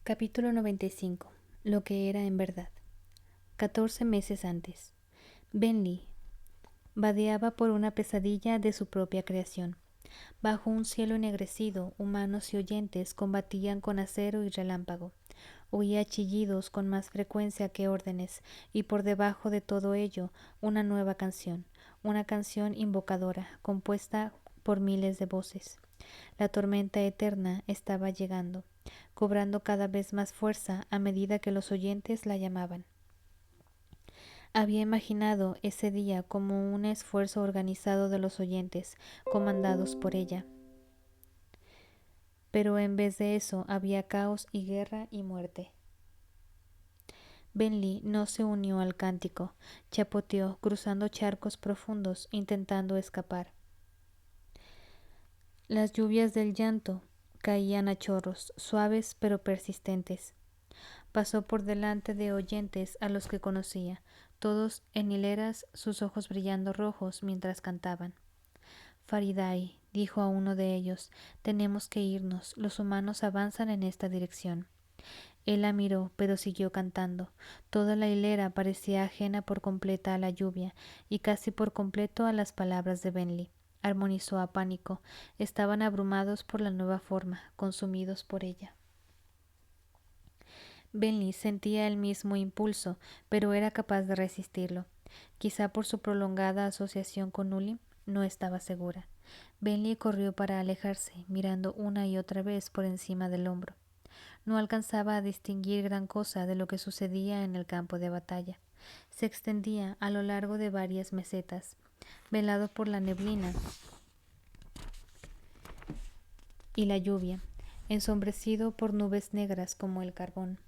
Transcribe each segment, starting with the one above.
Capítulo 95. Lo que era en verdad. 14 meses antes. Bentley vadeaba por una pesadilla de su propia creación. Bajo un cielo ennegrecido, humanos y oyentes combatían con acero y relámpago. Oía chillidos con más frecuencia que órdenes, y por debajo de todo ello, una nueva canción, una canción invocadora, compuesta por miles de voces. La tormenta eterna estaba llegando, cobrando cada vez más fuerza a medida que los oyentes la llamaban. Había imaginado ese día como un esfuerzo organizado de los oyentes, comandados por ella. Pero en vez de eso había caos y guerra y muerte. Bentley no se unió al cántico, chapoteó cruzando charcos profundos, intentando escapar. Las lluvias del llanto caían a chorros, suaves pero persistentes. Pasó por delante de oyentes a los que conocía, todos en hileras, sus ojos brillando rojos mientras cantaban. Faraday, dijo a uno de ellos, tenemos que irnos, los humanos avanzan en esta dirección. Él la miró, pero siguió cantando. Toda la hilera parecía ajena por completa a la lluvia y casi por completo a las palabras de Bentley. Armonizó a pánico. Estaban abrumados por la nueva forma, consumidos por ella. Bentley sentía el mismo impulso, pero era capaz de resistirlo. Quizá por su prolongada asociación con Ulim, no estaba segura. Bentley corrió para alejarse, mirando una y otra vez por encima del hombro. No alcanzaba a distinguir gran cosa de lo que sucedía en el campo de batalla. Se extendía a lo largo de varias mesetas, velado por la neblina y la lluvia, ensombrecido por nubes negras como el carbón.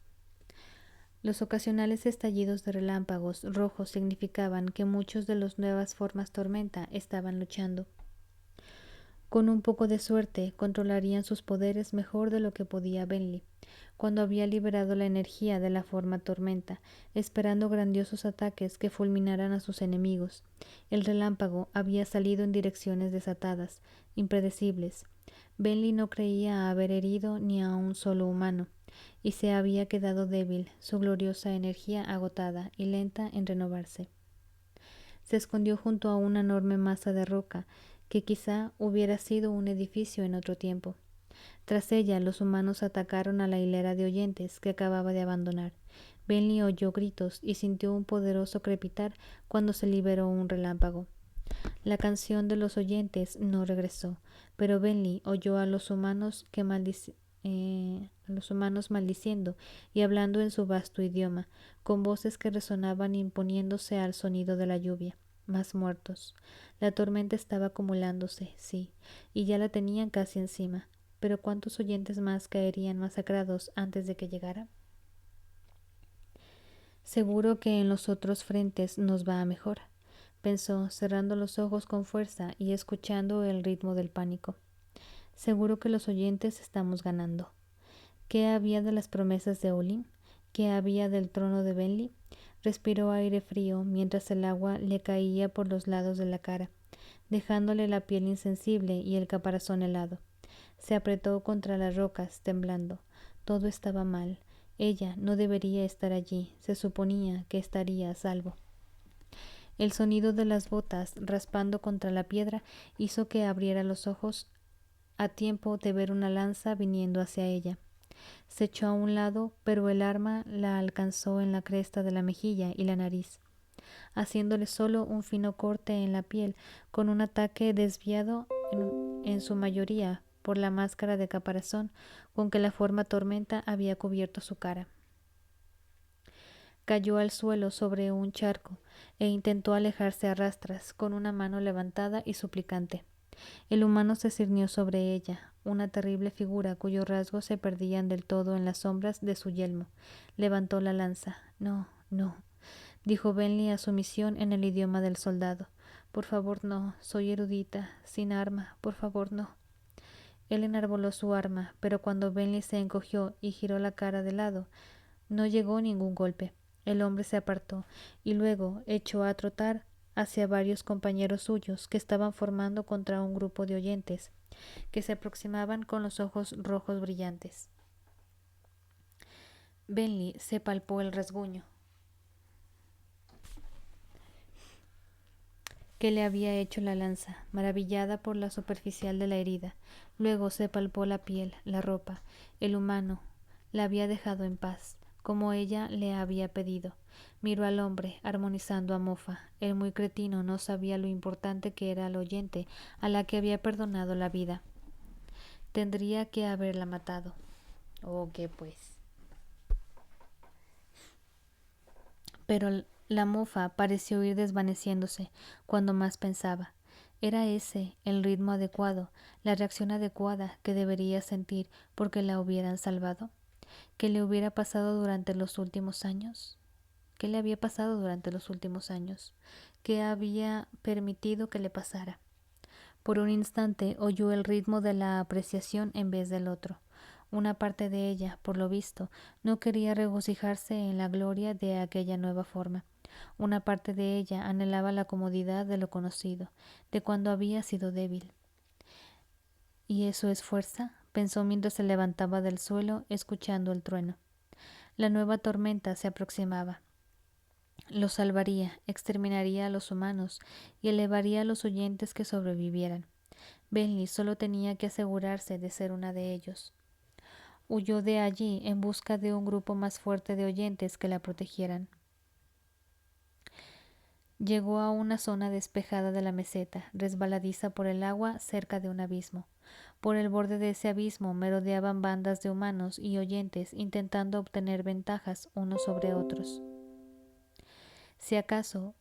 Los ocasionales estallidos de relámpagos rojos significaban que muchos de las nuevas formas tormenta estaban luchando. Con un poco de suerte controlarían sus poderes mejor de lo que podía Bentley, cuando había liberado la energía de la forma tormenta, esperando grandiosos ataques que fulminaran a sus enemigos. El relámpago había salido en direcciones desatadas, impredecibles. Bentley no creía haber herido ni a un solo humano, y se había quedado débil, su gloriosa energía agotada y lenta en renovarse. Se escondió junto a una enorme masa de roca, que quizá hubiera sido un edificio en otro tiempo. Tras ella, los humanos atacaron a la hilera de oyentes que acababa de abandonar. Bentley oyó gritos y sintió un poderoso crepitar cuando se liberó un relámpago. La canción de los oyentes no regresó, pero Bentley oyó a los humanos maldiciendo y hablando en su vasto idioma, con voces que resonaban imponiéndose al sonido de la lluvia. Más muertos. La tormenta estaba acumulándose, sí, y ya la tenían casi encima. Pero ¿cuántos oyentes más caerían masacrados antes de que llegara? Seguro que en los otros frentes nos va a mejor, pensó, cerrando los ojos con fuerza y escuchando el ritmo del pánico. Seguro que los oyentes estamos ganando. ¿Qué había de las promesas de Olim? ¿Qué había del trono de Bentley? Respiró aire frío mientras el agua le caía por los lados de la cara, dejándole la piel insensible y el caparazón helado. Se apretó contra las rocas, temblando. Todo estaba mal. Ella no debería estar allí. Se suponía que estaría a salvo. El sonido de las botas raspando contra la piedra hizo que abriera los ojos a tiempo de ver una lanza viniendo hacia ella. Se echó a un lado, pero el arma la alcanzó en la cresta de la mejilla y la nariz, haciéndole solo un fino corte en la piel, con un ataque desviado en su mayoría por la máscara de caparazón con que la forma tormenta había cubierto su cara. Cayó al suelo sobre un charco e intentó alejarse a rastras, con una mano levantada y suplicante. El humano se cernió sobre ella, una terrible figura cuyos rasgos se perdían del todo en las sombras de su yelmo. Levantó la lanza. No, no, dijo Bentley a su misión en el idioma del soldado. Por favor, no, soy erudita, sin arma, por favor, no. Él enarboló su arma, pero cuando Bentley se encogió y giró la cara de lado, no llegó ningún golpe. El hombre se apartó y luego echó a trotar hacia varios compañeros suyos que estaban formando contra un grupo de oyentes que se aproximaban con los ojos rojos brillantes. Bentley se palpó el rasguño que le había hecho la lanza, maravillada por la superficial de la herida. Luego se palpó la piel, la ropa. El humano la había dejado en paz, como ella le había pedido. Miró al hombre, armonizando a mofa. El muy cretino no sabía lo importante que era al oyente, a la que había perdonado la vida. Tendría que haberla matado. ¿O qué pues? Pero la mofa pareció ir desvaneciéndose cuando más pensaba. Era ese el ritmo adecuado, la reacción adecuada que debería sentir porque la hubieran salvado. ¿Qué le hubiera pasado durante los últimos años? ¿Qué le había pasado durante los últimos años? ¿Qué había permitido que le pasara? Por un instante oyó el ritmo de la apreciación en vez del otro. Una parte de ella, por lo visto, no quería regocijarse en la gloria de aquella nueva forma. Una parte de ella anhelaba la comodidad de lo conocido, de cuando había sido débil. ¿Y eso es fuerza?, pensó mientras se levantaba del suelo, escuchando el trueno. La nueva tormenta se aproximaba. Los salvaría, exterminaría a los humanos y elevaría a los oyentes que sobrevivieran. Bentley solo tenía que asegurarse de ser una de ellos. Huyó de allí en busca de un grupo más fuerte de oyentes que la protegieran. Llegó a una zona despejada de la meseta, resbaladiza por el agua cerca de un abismo. Por el borde de ese abismo merodeaban bandas de humanos y oyentes intentando obtener ventajas unos sobre otros. Si acaso,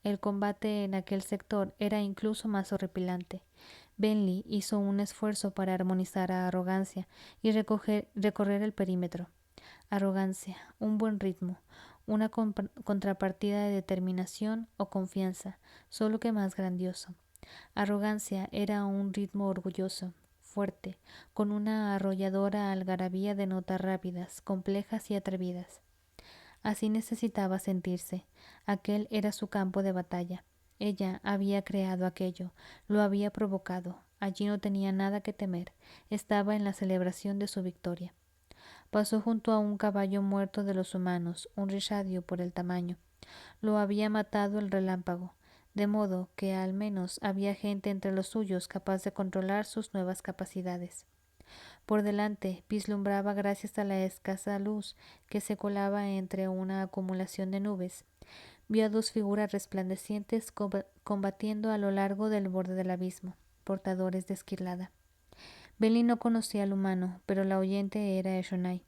el combate en aquel sector era incluso más horripilante. Bentley hizo un esfuerzo para armonizar a Arrogancia y recorrer el perímetro. Arrogancia, un buen ritmo, una contrapartida de determinación o confianza, solo que más grandioso. Arrogancia era un ritmo orgulloso, fuerte, con una arrolladora algarabía de notas rápidas, complejas y atrevidas. Así necesitaba sentirse. Aquel era su campo de batalla. Ella había creado aquello, lo había provocado. Allí no tenía nada que temer. Estaba en la celebración de su victoria. Pasó junto a un caballo muerto de los humanos, un risadio por el tamaño. Lo había matado el relámpago, de modo que al menos había gente entre los suyos capaz de controlar sus nuevas capacidades. Por delante vislumbraba, gracias a la escasa luz que se colaba entre una acumulación de nubes, vio a dos figuras resplandecientes combatiendo a lo largo del borde del abismo, portadores de esquilada. Bentley no conocía al humano, pero la oyente era Eshonai.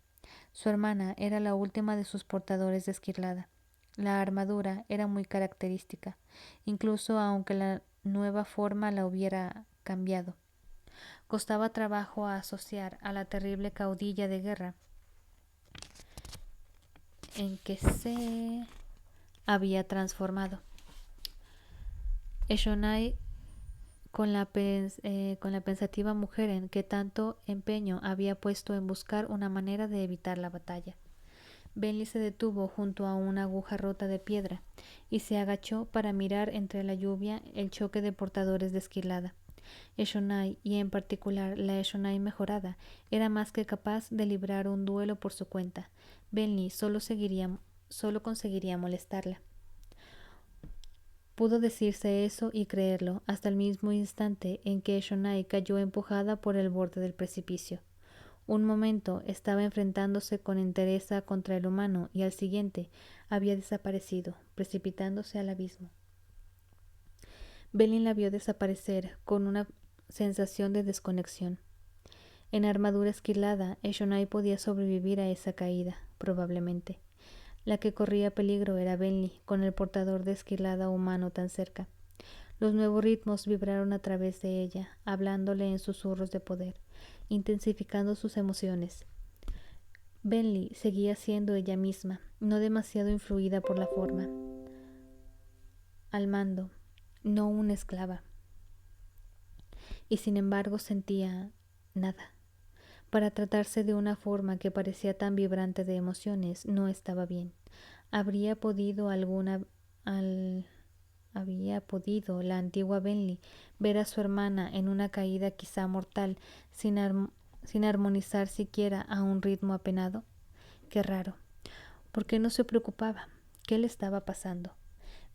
Su hermana era la última de sus portadores de esquilada. La armadura era muy característica, incluso aunque la nueva forma la hubiera cambiado. Costaba trabajo asociar a la terrible caudilla de guerra en que se había transformado. Eshonai con la pensativa mujer en que tanto empeño había puesto en buscar una manera de evitar la batalla. Bentley se detuvo junto a una aguja rota de piedra y se agachó para mirar entre la lluvia el choque de portadores de esquilada. Eshonai, y en particular la Eshonai mejorada, era más que capaz de librar un duelo por su cuenta. Bentley solo conseguiría molestarla. Pudo decirse eso y creerlo hasta el mismo instante en que Eshonai cayó empujada por el borde del precipicio. Un momento estaba enfrentándose con entereza contra el humano y al siguiente había desaparecido, precipitándose al abismo. Bentley la vio desaparecer con una sensación de desconexión. En armadura esquilada, Eshonai podía sobrevivir a esa caída, probablemente. La que corría peligro era Bentley, con el portador de esquilada humano tan cerca. Los nuevos ritmos vibraron a través de ella, hablándole en susurros de poder, intensificando sus emociones. Bentley seguía siendo ella misma, no demasiado influida por la forma. Al mando, no una esclava. Y sin embargo sentía nada. Para tratarse de una forma que parecía tan vibrante de emociones, no estaba bien. Había podido la antigua Bentley ver a su hermana en una caída quizá mortal sin armonizar siquiera a un ritmo apenado. Qué raro. ¿Por qué no se preocupaba? ¿Qué le estaba pasando?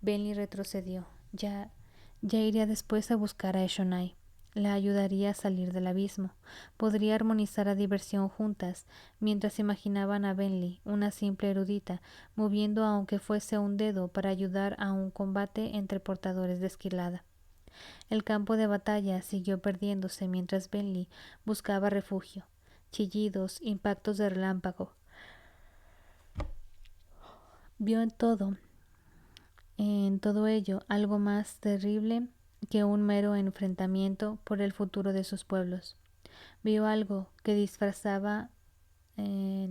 Benny retrocedió. Ya iría después a buscar a Eshonai. La ayudaría a salir del abismo. Podría armonizar a diversión juntas, mientras imaginaban a Bentley, una simple erudita, moviendo aunque fuese un dedo para ayudar a un combate entre portadores de esquilada. El campo de batalla siguió perdiéndose mientras Bentley buscaba refugio. Chillidos, impactos de relámpago. Vio en todo ello, algo más terrible que un mero enfrentamiento por el futuro de sus pueblos. Vio algo que disfrazaba de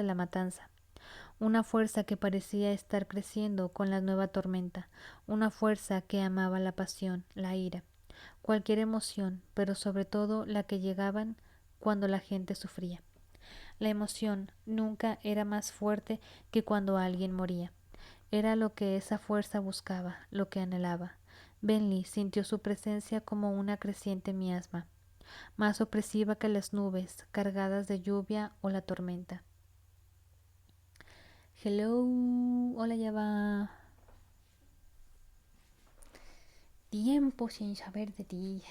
la matanza, una fuerza que parecía estar creciendo con la nueva tormenta, una fuerza que amaba la pasión, la ira, cualquier emoción, pero sobre todo la que llegaban cuando la gente sufría. La emoción nunca era más fuerte que cuando alguien moría. Era lo que esa fuerza buscaba, lo que anhelaba. Bentley sintió su presencia como una creciente miasma, más opresiva que las nubes cargadas de lluvia o la tormenta. Hello, hola, ya va. Tiempo sin saber de ti.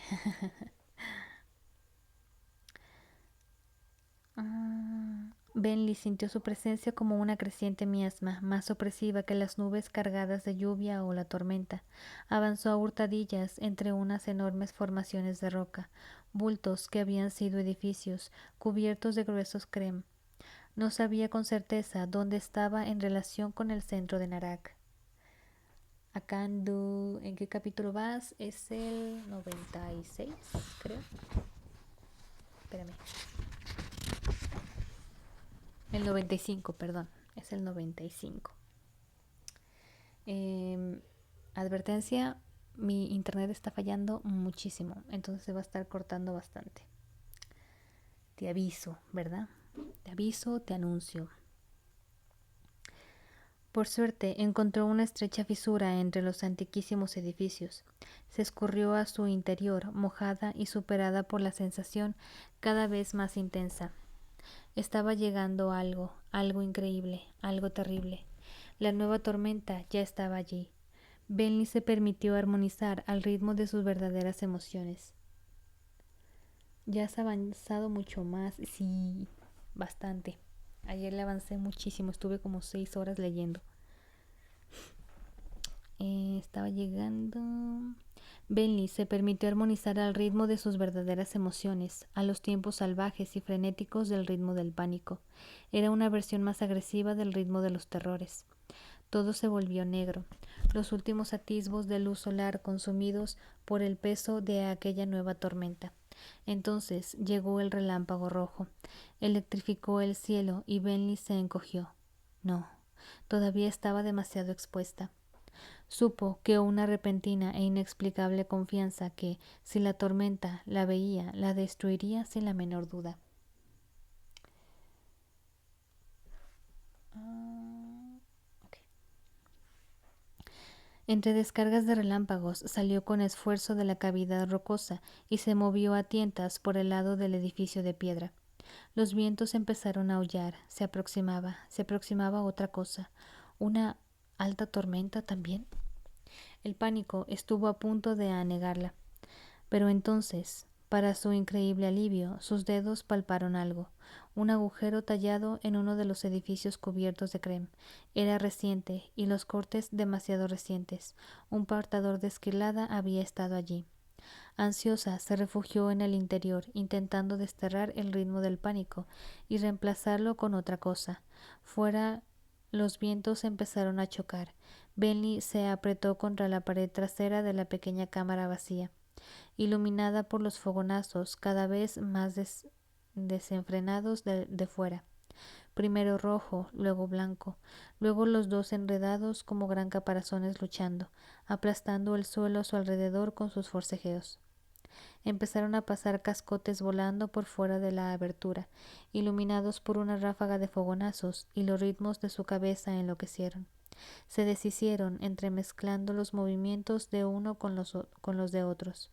Bentley sintió su presencia como una creciente miasma, más opresiva que las nubes cargadas de lluvia o la tormenta. Avanzó a hurtadillas entre unas enormes formaciones de roca, bultos que habían sido edificios, cubiertos de gruesos crem. No sabía con certeza dónde estaba en relación con el centro de Narak. Akandu, ¿en qué capítulo vas? Es el 96, creo. Espérame. El 95, perdón. Es el 95. Advertencia, mi internet está fallando muchísimo, entonces se va a estar cortando bastante. Te aviso, ¿verdad? Te aviso, te anuncio. Por suerte, encontró una estrecha fisura entre los antiquísimos edificios. Se escurrió a su interior, mojada y superada por la sensación cada vez más intensa. Estaba llegando algo increíble, algo terrible. La nueva tormenta ya estaba allí. Bentley se permitió armonizar al ritmo de sus verdaderas emociones. Ya has avanzado mucho más, sí, bastante. Ayer le avancé muchísimo, estuve como 6 horas leyendo. Estaba llegando. Bentley se permitió armonizar al ritmo de sus verdaderas emociones, a los tiempos salvajes y frenéticos del ritmo del pánico. Era una versión más agresiva del ritmo de los terrores. Todo se volvió negro, los últimos atisbos de luz solar consumidos por el peso de aquella nueva tormenta. Entonces llegó el relámpago rojo, electrificó el cielo y Bentley se encogió. No, todavía estaba demasiado expuesta. Supo que una repentina e inexplicable confianza que, si la tormenta la veía, la destruiría sin la menor duda. Entre descargas de relámpagos salió con esfuerzo de la cavidad rocosa y se movió a tientas por el lado del edificio de piedra. Los vientos empezaron a aullar, se aproximaba otra cosa. ¿Una alta tormenta también? El pánico estuvo a punto de anegarla. Pero entonces, para su increíble alivio, sus dedos palparon algo. Un agujero tallado en uno de los edificios cubiertos de crem. Era reciente, y los cortes demasiado recientes. Un portador de esquilada había estado allí. Ansiosa, se refugió en el interior, intentando desterrar el ritmo del pánico y reemplazarlo con otra cosa. Fuera, los vientos empezaron a chocar. Bentley se apretó contra la pared trasera de la pequeña cámara vacía, iluminada por los fogonazos cada vez más desenfrenados de fuera. Primero rojo, luego blanco, luego los dos enredados como gran caparazones luchando, aplastando el suelo a su alrededor con sus forcejeos. Empezaron a pasar cascotes volando por fuera de la abertura, iluminados por una ráfaga de fogonazos, y los ritmos de su cabeza enloquecieron. Se deshicieron, entremezclando los movimientos de uno con los de otros.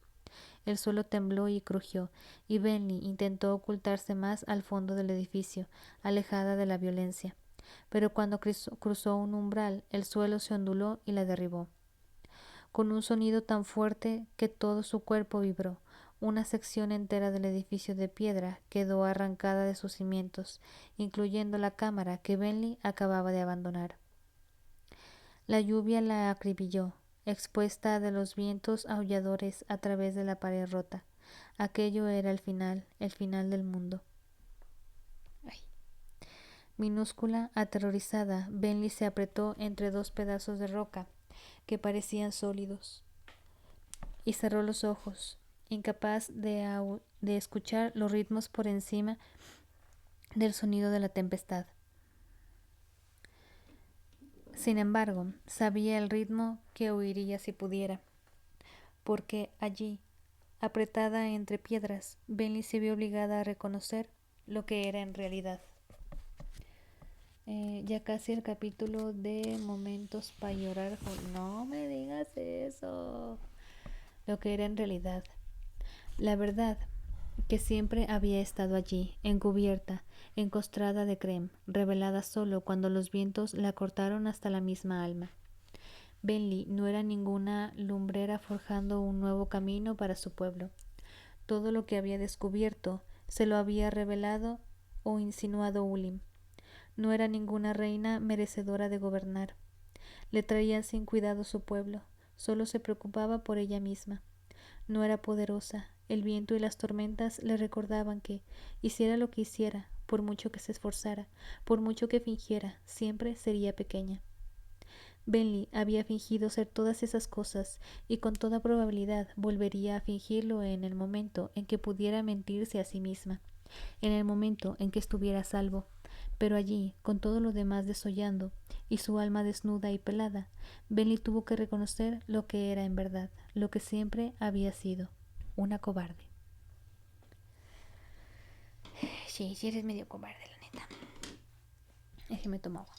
El suelo tembló y crujió, y Benny intentó ocultarse más al fondo del edificio, alejada de la violencia. Pero cuando cruzó un umbral, el suelo se onduló y la derribó. Con un sonido tan fuerte que todo su cuerpo vibró, una sección entera del edificio de piedra quedó arrancada de sus cimientos, incluyendo la cámara que Bentley acababa de abandonar. La lluvia la acribilló, expuesta de los vientos aulladores a través de la pared rota. Aquello era el final del mundo. Ay. Minúscula, aterrorizada, Bentley se apretó entre dos pedazos de roca que parecían sólidos y cerró los ojos, incapaz de escuchar los ritmos por encima del sonido de la tempestad. Sin embargo, sabía el ritmo que oiría si pudiera, porque allí, apretada entre piedras, Bentley se vio obligada a reconocer lo que era en realidad. Ya casi el capítulo de momentos para llorar. No me digas eso. Lo que era en realidad. La verdad, que siempre había estado allí, encubierta, encostrada de creme, revelada solo cuando los vientos la cortaron hasta la misma alma. Bentley no era ninguna lumbrera forjando un nuevo camino para su pueblo. Todo lo que había descubierto se lo había revelado o insinuado Ulim. No era ninguna reina merecedora de gobernar. Le traían sin cuidado su pueblo, solo se preocupaba por ella misma. No era poderosa, el viento y las tormentas le recordaban que, hiciera lo que hiciera, por mucho que se esforzara, por mucho que fingiera, siempre sería pequeña. Bentley había fingido ser todas esas cosas y con toda probabilidad volvería a fingirlo en el momento en que pudiera mentirse a sí misma, en el momento en que estuviera a salvo. Pero allí, con todo lo demás desollando y su alma desnuda y pelada, Bentley tuvo que reconocer lo que era en verdad, lo que siempre había sido, una cobarde. Sí, eres medio cobarde, la neta. Déjeme tomar agua.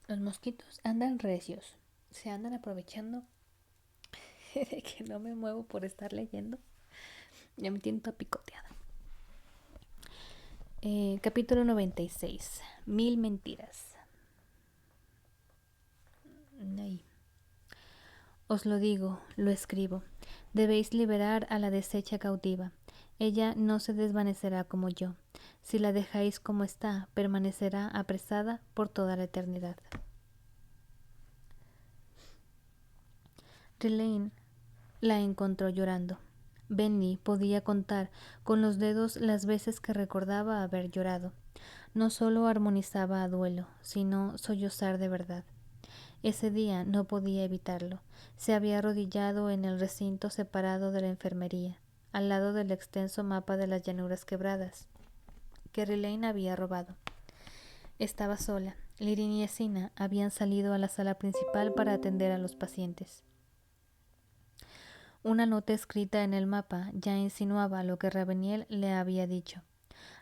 Los mosquitos andan recios, se andan aprovechando de que no me muevo por estar leyendo. Ya me tiento picoteada. Capítulo 96. 1000 mentiras. Ahí. Os lo digo, lo escribo. Debéis liberar a la deshecha cautiva. Ella no se desvanecerá como yo. Si la dejáis como está, permanecerá apresada por toda la eternidad. Riley la encontró llorando. Benny podía contar con los dedos las veces que recordaba haber llorado. No solo armonizaba a duelo, sino sollozar de verdad. Ese día no podía evitarlo. Se había arrodillado en el recinto separado de la enfermería, al lado del extenso mapa de las llanuras quebradas, que Riley había robado. Estaba sola. Lirin y Esina habían salido a la sala principal para atender a los pacientes. Una nota escrita en el mapa ya insinuaba lo que Raveniel le había dicho.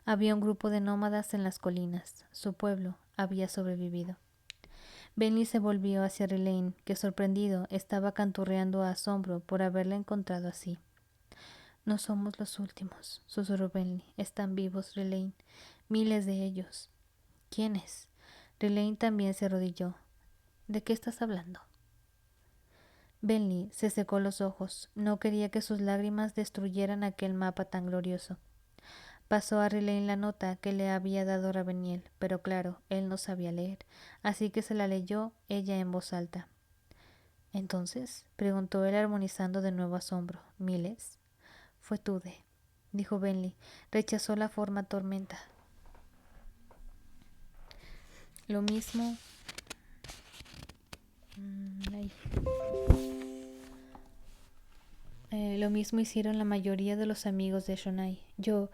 Había un grupo de nómadas en las colinas. Su pueblo había sobrevivido. Benny se volvió hacia Riley, que sorprendido estaba canturreando a asombro por haberla encontrado así. No somos los últimos, susurró Benny. Están vivos, Riley. Miles de ellos. ¿Quiénes? Riley también se arrodilló. ¿De qué estás hablando? Benny se secó los ojos. No quería que sus lágrimas destruyeran aquel mapa tan glorioso. Pasó a Riley la nota que le había dado Raveniel, pero claro, él no sabía leer, así que se la leyó ella en voz alta. ¿Entonces? Preguntó él armonizando de nuevo asombro. ¿Miles? Fue Tude, dijo Bentley. Rechazó la forma tormenta. Lo mismo... lo mismo hicieron la mayoría de los amigos de Shonai. Yo,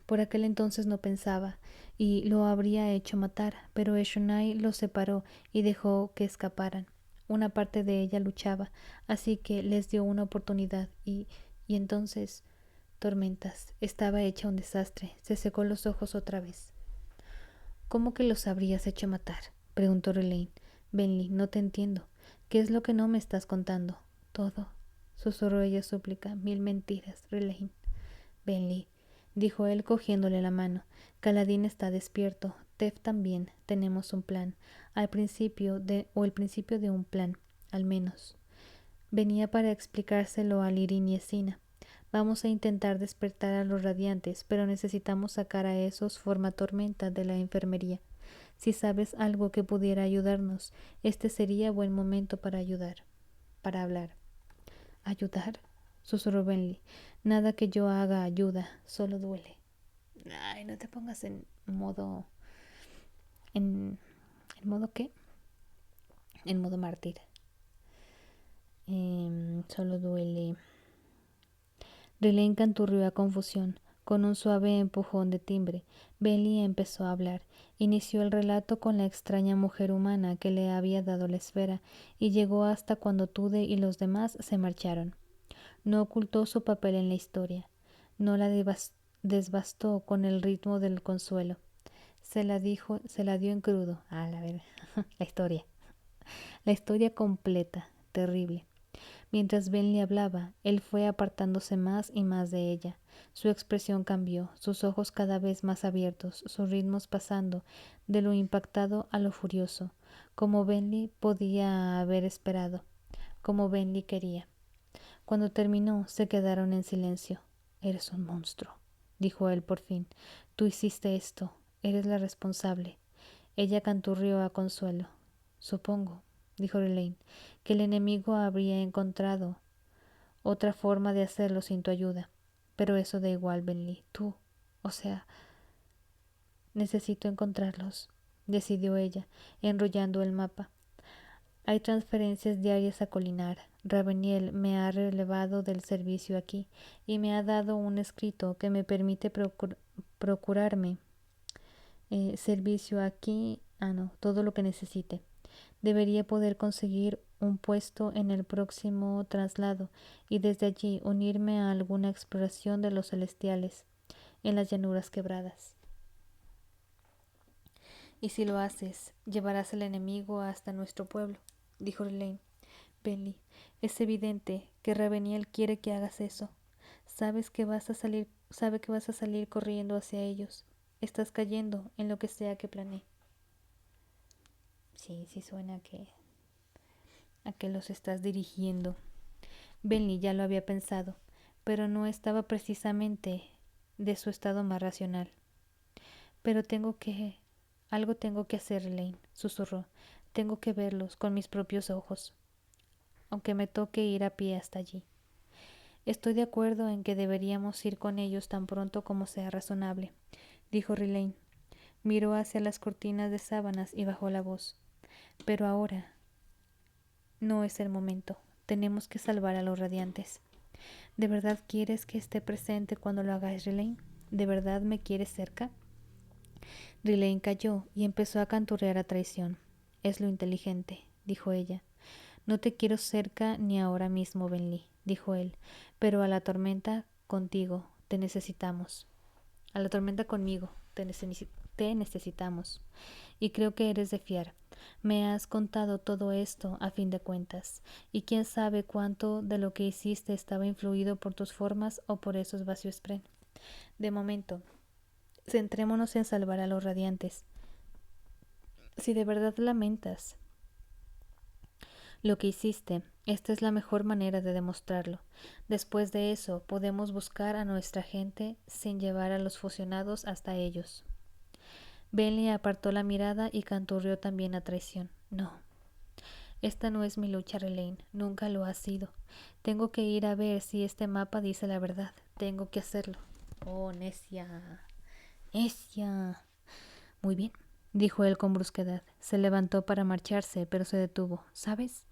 por aquel entonces no pensaba, y lo habría hecho matar, pero Eshonai los separó y dejó que escaparan. Una parte de ella luchaba, así que les dio una oportunidad, y entonces... Tormentas. Estaba hecha un desastre. Se secó los ojos otra vez. ¿Cómo que los habrías hecho matar? Preguntó Relaine. Benley, no te entiendo. ¿Qué es lo que no me estás contando? Todo, susurró ella súplica. 1000 mentiras, Relaine. Benley, dijo él cogiéndole la mano. Caladín está despierto. Tef también. Tenemos un plan. El principio de un plan, al menos. Venía para explicárselo a Lirin y Escina. Vamos a intentar despertar a los radiantes, pero necesitamos sacar a esos formatormenta de la enfermería. Si sabes algo que pudiera ayudarnos, este sería buen momento para hablar. ¿Ayudar? Susurró Benley. Nada que yo haga ayuda, solo duele. Ay, no te pongas en modo... ¿En modo qué? En modo mártir. Solo duele. Relaine canturrió a confusión. Con un suave empujón de timbre, Benley empezó a hablar. Inició el relato con la extraña mujer humana que le había dado la esfera y llegó hasta cuando Tude y los demás se marcharon. No ocultó su papel en la historia. No la desbastó con el ritmo del consuelo. Se la dio en crudo. La historia. La historia completa, terrible. Mientras Benley hablaba, él fue apartándose más y más de ella. Su expresión cambió, sus ojos cada vez más abiertos, sus ritmos pasando de lo impactado a lo furioso, como Benley podía haber esperado, como Benley quería. Cuando terminó, se quedaron en silencio. Eres un monstruo, dijo él por fin. Tú hiciste esto, eres la responsable. Ella canturrió a consuelo. Supongo, dijo Relaine, que el enemigo habría encontrado otra forma de hacerlo sin tu ayuda. Pero eso da igual, Benley. Necesito encontrarlos, decidió ella, enrollando el mapa. Hay transferencias diarias a Colinar. Raveniel me ha relevado del servicio aquí y me ha dado un escrito que me permite procurarme servicio aquí. Todo lo que necesite. Debería poder conseguir un puesto en el próximo traslado y desde allí unirme a alguna exploración de los celestiales en las llanuras quebradas. Y si lo haces, llevarás al enemigo hasta nuestro pueblo, dijo Relaine. Benley, es evidente que Raveniel quiere que hagas eso. Sabe que vas a salir corriendo hacia ellos. Estás cayendo en lo que sea que planee. Sí, suena a que los estás dirigiendo. Benley ya lo había pensado, pero no estaba precisamente de su estado más racional. Pero algo tengo que hacer, Relaine, susurró. Tengo que verlos con mis propios ojos, aunque me toque ir a pie hasta allí. Estoy de acuerdo en que deberíamos ir con ellos tan pronto como sea razonable, dijo Relaine. Miró hacia las cortinas de sábanas y bajó la voz. Pero ahora no es el momento. Tenemos que salvar a los radiantes. ¿De verdad quieres que esté presente cuando lo hagáis, Relaine? ¿De verdad me quieres cerca? Relaine calló y empezó a canturrear a traición. Es lo inteligente, dijo ella. No te quiero cerca ni ahora mismo, Benley, dijo él, pero a la tormenta contigo te necesitamos. A la tormenta conmigo te necesitamos. Y creo que eres de fiar. Me has contado todo esto a fin de cuentas, y quién sabe cuánto de lo que hiciste estaba influido por tus formas o por esos vacíos spren. De momento, centrémonos en salvar a los radiantes. Si de verdad lamentas lo que hiciste, esta es la mejor manera de demostrarlo. Después de eso, podemos buscar a nuestra gente sin llevar a los fusionados hasta ellos. Benley apartó la mirada y canturrió también a traición. No. Esta no es mi lucha, Relaine. Nunca lo ha sido. Tengo que ir a ver si este mapa dice la verdad. Tengo que hacerlo. Oh, necia. Necia. Muy bien, dijo él con brusquedad. Se levantó para marcharse, pero se detuvo. ¿Sabes?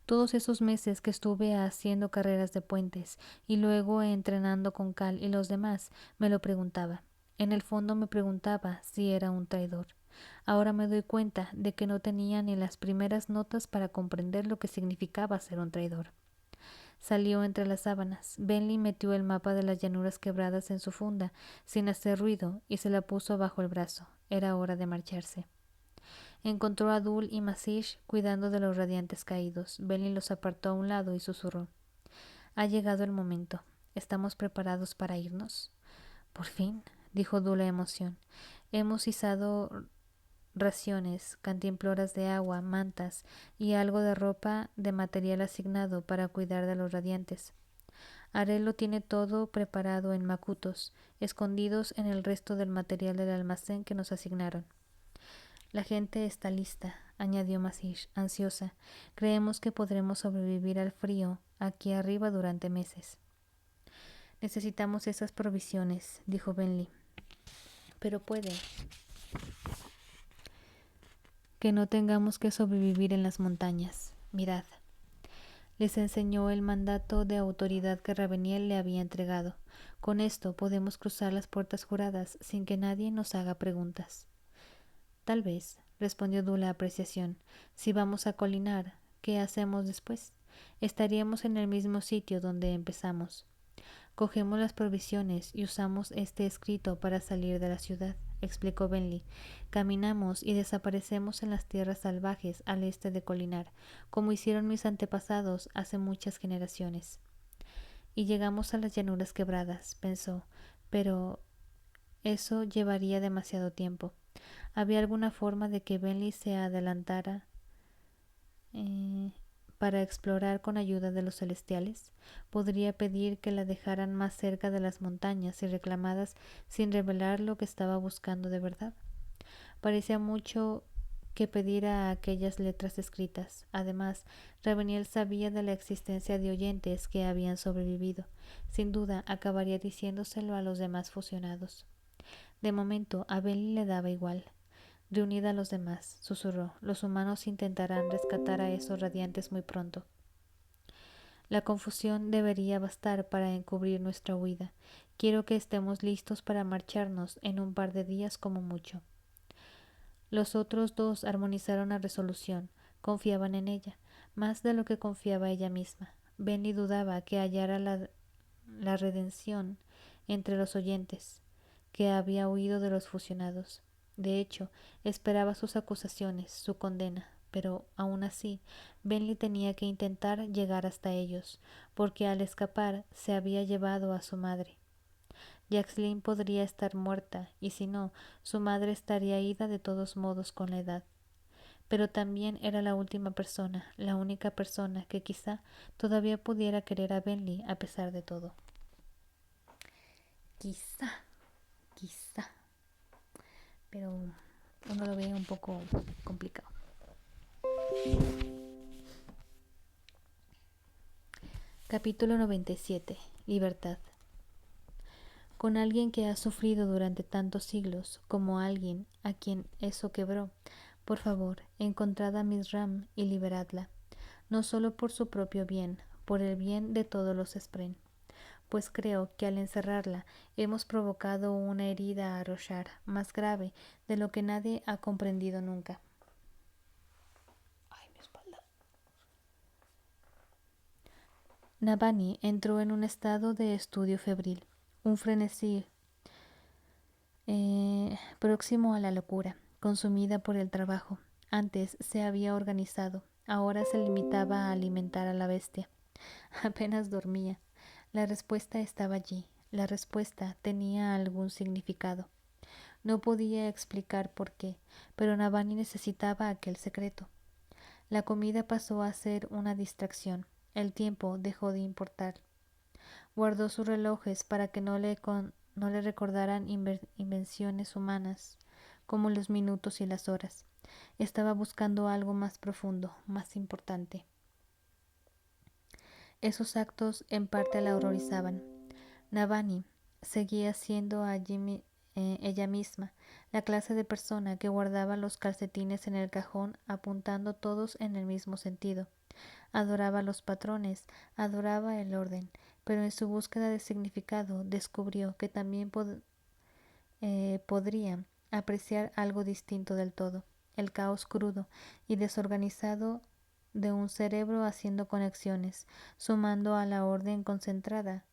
Todos esos meses que estuve haciendo carreras de puentes y luego entrenando con Cal y los demás, me lo preguntaba. En el fondo me preguntaba si era un traidor. Ahora me doy cuenta de que no tenía ni las primeras notas para comprender lo que significaba ser un traidor. Salió entre las sábanas. Benley metió el mapa de las llanuras quebradas en su funda, sin hacer ruido, y se la puso bajo el brazo. Era hora de marcharse. Encontró a Dul y Masish cuidando de los radiantes caídos. Belin los apartó a un lado y susurró: «Ha llegado el momento. ¿Estamos preparados para irnos?» «Por fin», dijo Dul a emoción. «Hemos izado raciones, cantimploras de agua, mantas y algo de ropa de material asignado para cuidar de los radiantes. Arelo tiene todo preparado en macutos, escondidos en el resto del material del almacén que nos asignaron». «La gente está lista», añadió Masish, ansiosa. «Creemos que podremos sobrevivir al frío aquí arriba durante meses». «Necesitamos esas provisiones», dijo Benley. «Pero puede que no tengamos que sobrevivir en las montañas. Mirad». Les enseñó el mandato de autoridad que Raveniel le había entregado. «Con esto podemos cruzar las puertas juradas sin que nadie nos haga preguntas». «Tal vez», respondió Dul a apreciación. «Si vamos a Colinar, ¿qué hacemos después? Estaríamos en el mismo sitio donde empezamos. Cogemos las provisiones y usamos este escrito para salir de la ciudad», explicó Benley. «Caminamos y desaparecemos en las tierras salvajes al este de Colinar, como hicieron mis antepasados hace muchas generaciones». «Y llegamos a las llanuras quebradas», pensó, «pero eso llevaría demasiado tiempo». ¿Había alguna forma de que Benley se adelantara para explorar con ayuda de los celestiales? ¿Podría pedir que la dejaran más cerca de las montañas y reclamadas sin revelar lo que estaba buscando de verdad? Parecía mucho que pedir a aquellas letras escritas. Además, Raveniel sabía de la existencia de oyentes que habían sobrevivido. Sin duda, acabaría diciéndoselo a los demás fusionados. De momento, a Benley le daba igual. «Reunid a los demás», susurró. «Los humanos intentarán rescatar a esos radiantes muy pronto. La confusión debería bastar para encubrir nuestra huida. Quiero que estemos listos para marcharnos en un par de días como mucho». Los otros dos armonizaron la resolución. Confiaban en ella, más de lo que confiaba ella misma. Benley dudaba que hallara la redención entre los oyentes, que había huido de los fusionados. De hecho, esperaba sus acusaciones, su condena, pero aún así, Benley tenía que intentar llegar hasta ellos, porque al escapar se había llevado a su madre. Jaxlin podría estar muerta, y si no, su madre estaría ida de todos modos con la edad. Pero también era la última persona, la única persona que quizá todavía pudiera querer a Benley a pesar de todo. Quizá, pero uno lo ve un poco complicado. Capítulo 97. Libertad. Con alguien que ha sufrido durante tantos siglos, como alguien a quien eso quebró, por favor, encontrad a Miss Ram y liberadla, no solo por su propio bien, por el bien de todos los Spren, pues creo que al encerrarla hemos provocado una herida a Roshar más grave de lo que nadie ha comprendido nunca. Ay, mi espalda. Navani entró en un estado de estudio febril, un frenesí próximo a la locura, consumida por el trabajo. Antes se había organizado, ahora se limitaba a alimentar a la bestia. Apenas dormía. La respuesta estaba allí. La respuesta tenía algún significado. No podía explicar por qué, pero Navani necesitaba aquel secreto. La comida pasó a ser una distracción. El tiempo dejó de importar. Guardó sus relojes para que no le recordaran invenciones humanas, como los minutos y las horas. Estaba buscando algo más profundo, más importante. Esos actos en parte la horrorizaban. Navani seguía siendo ella misma, la clase de persona que guardaba los calcetines en el cajón apuntando todos en el mismo sentido. Adoraba los patrones, adoraba el orden, pero en su búsqueda de significado descubrió que también podría apreciar algo distinto del todo, el caos crudo y desorganizado de un cerebro haciendo conexiones, sumando a la orden concentrada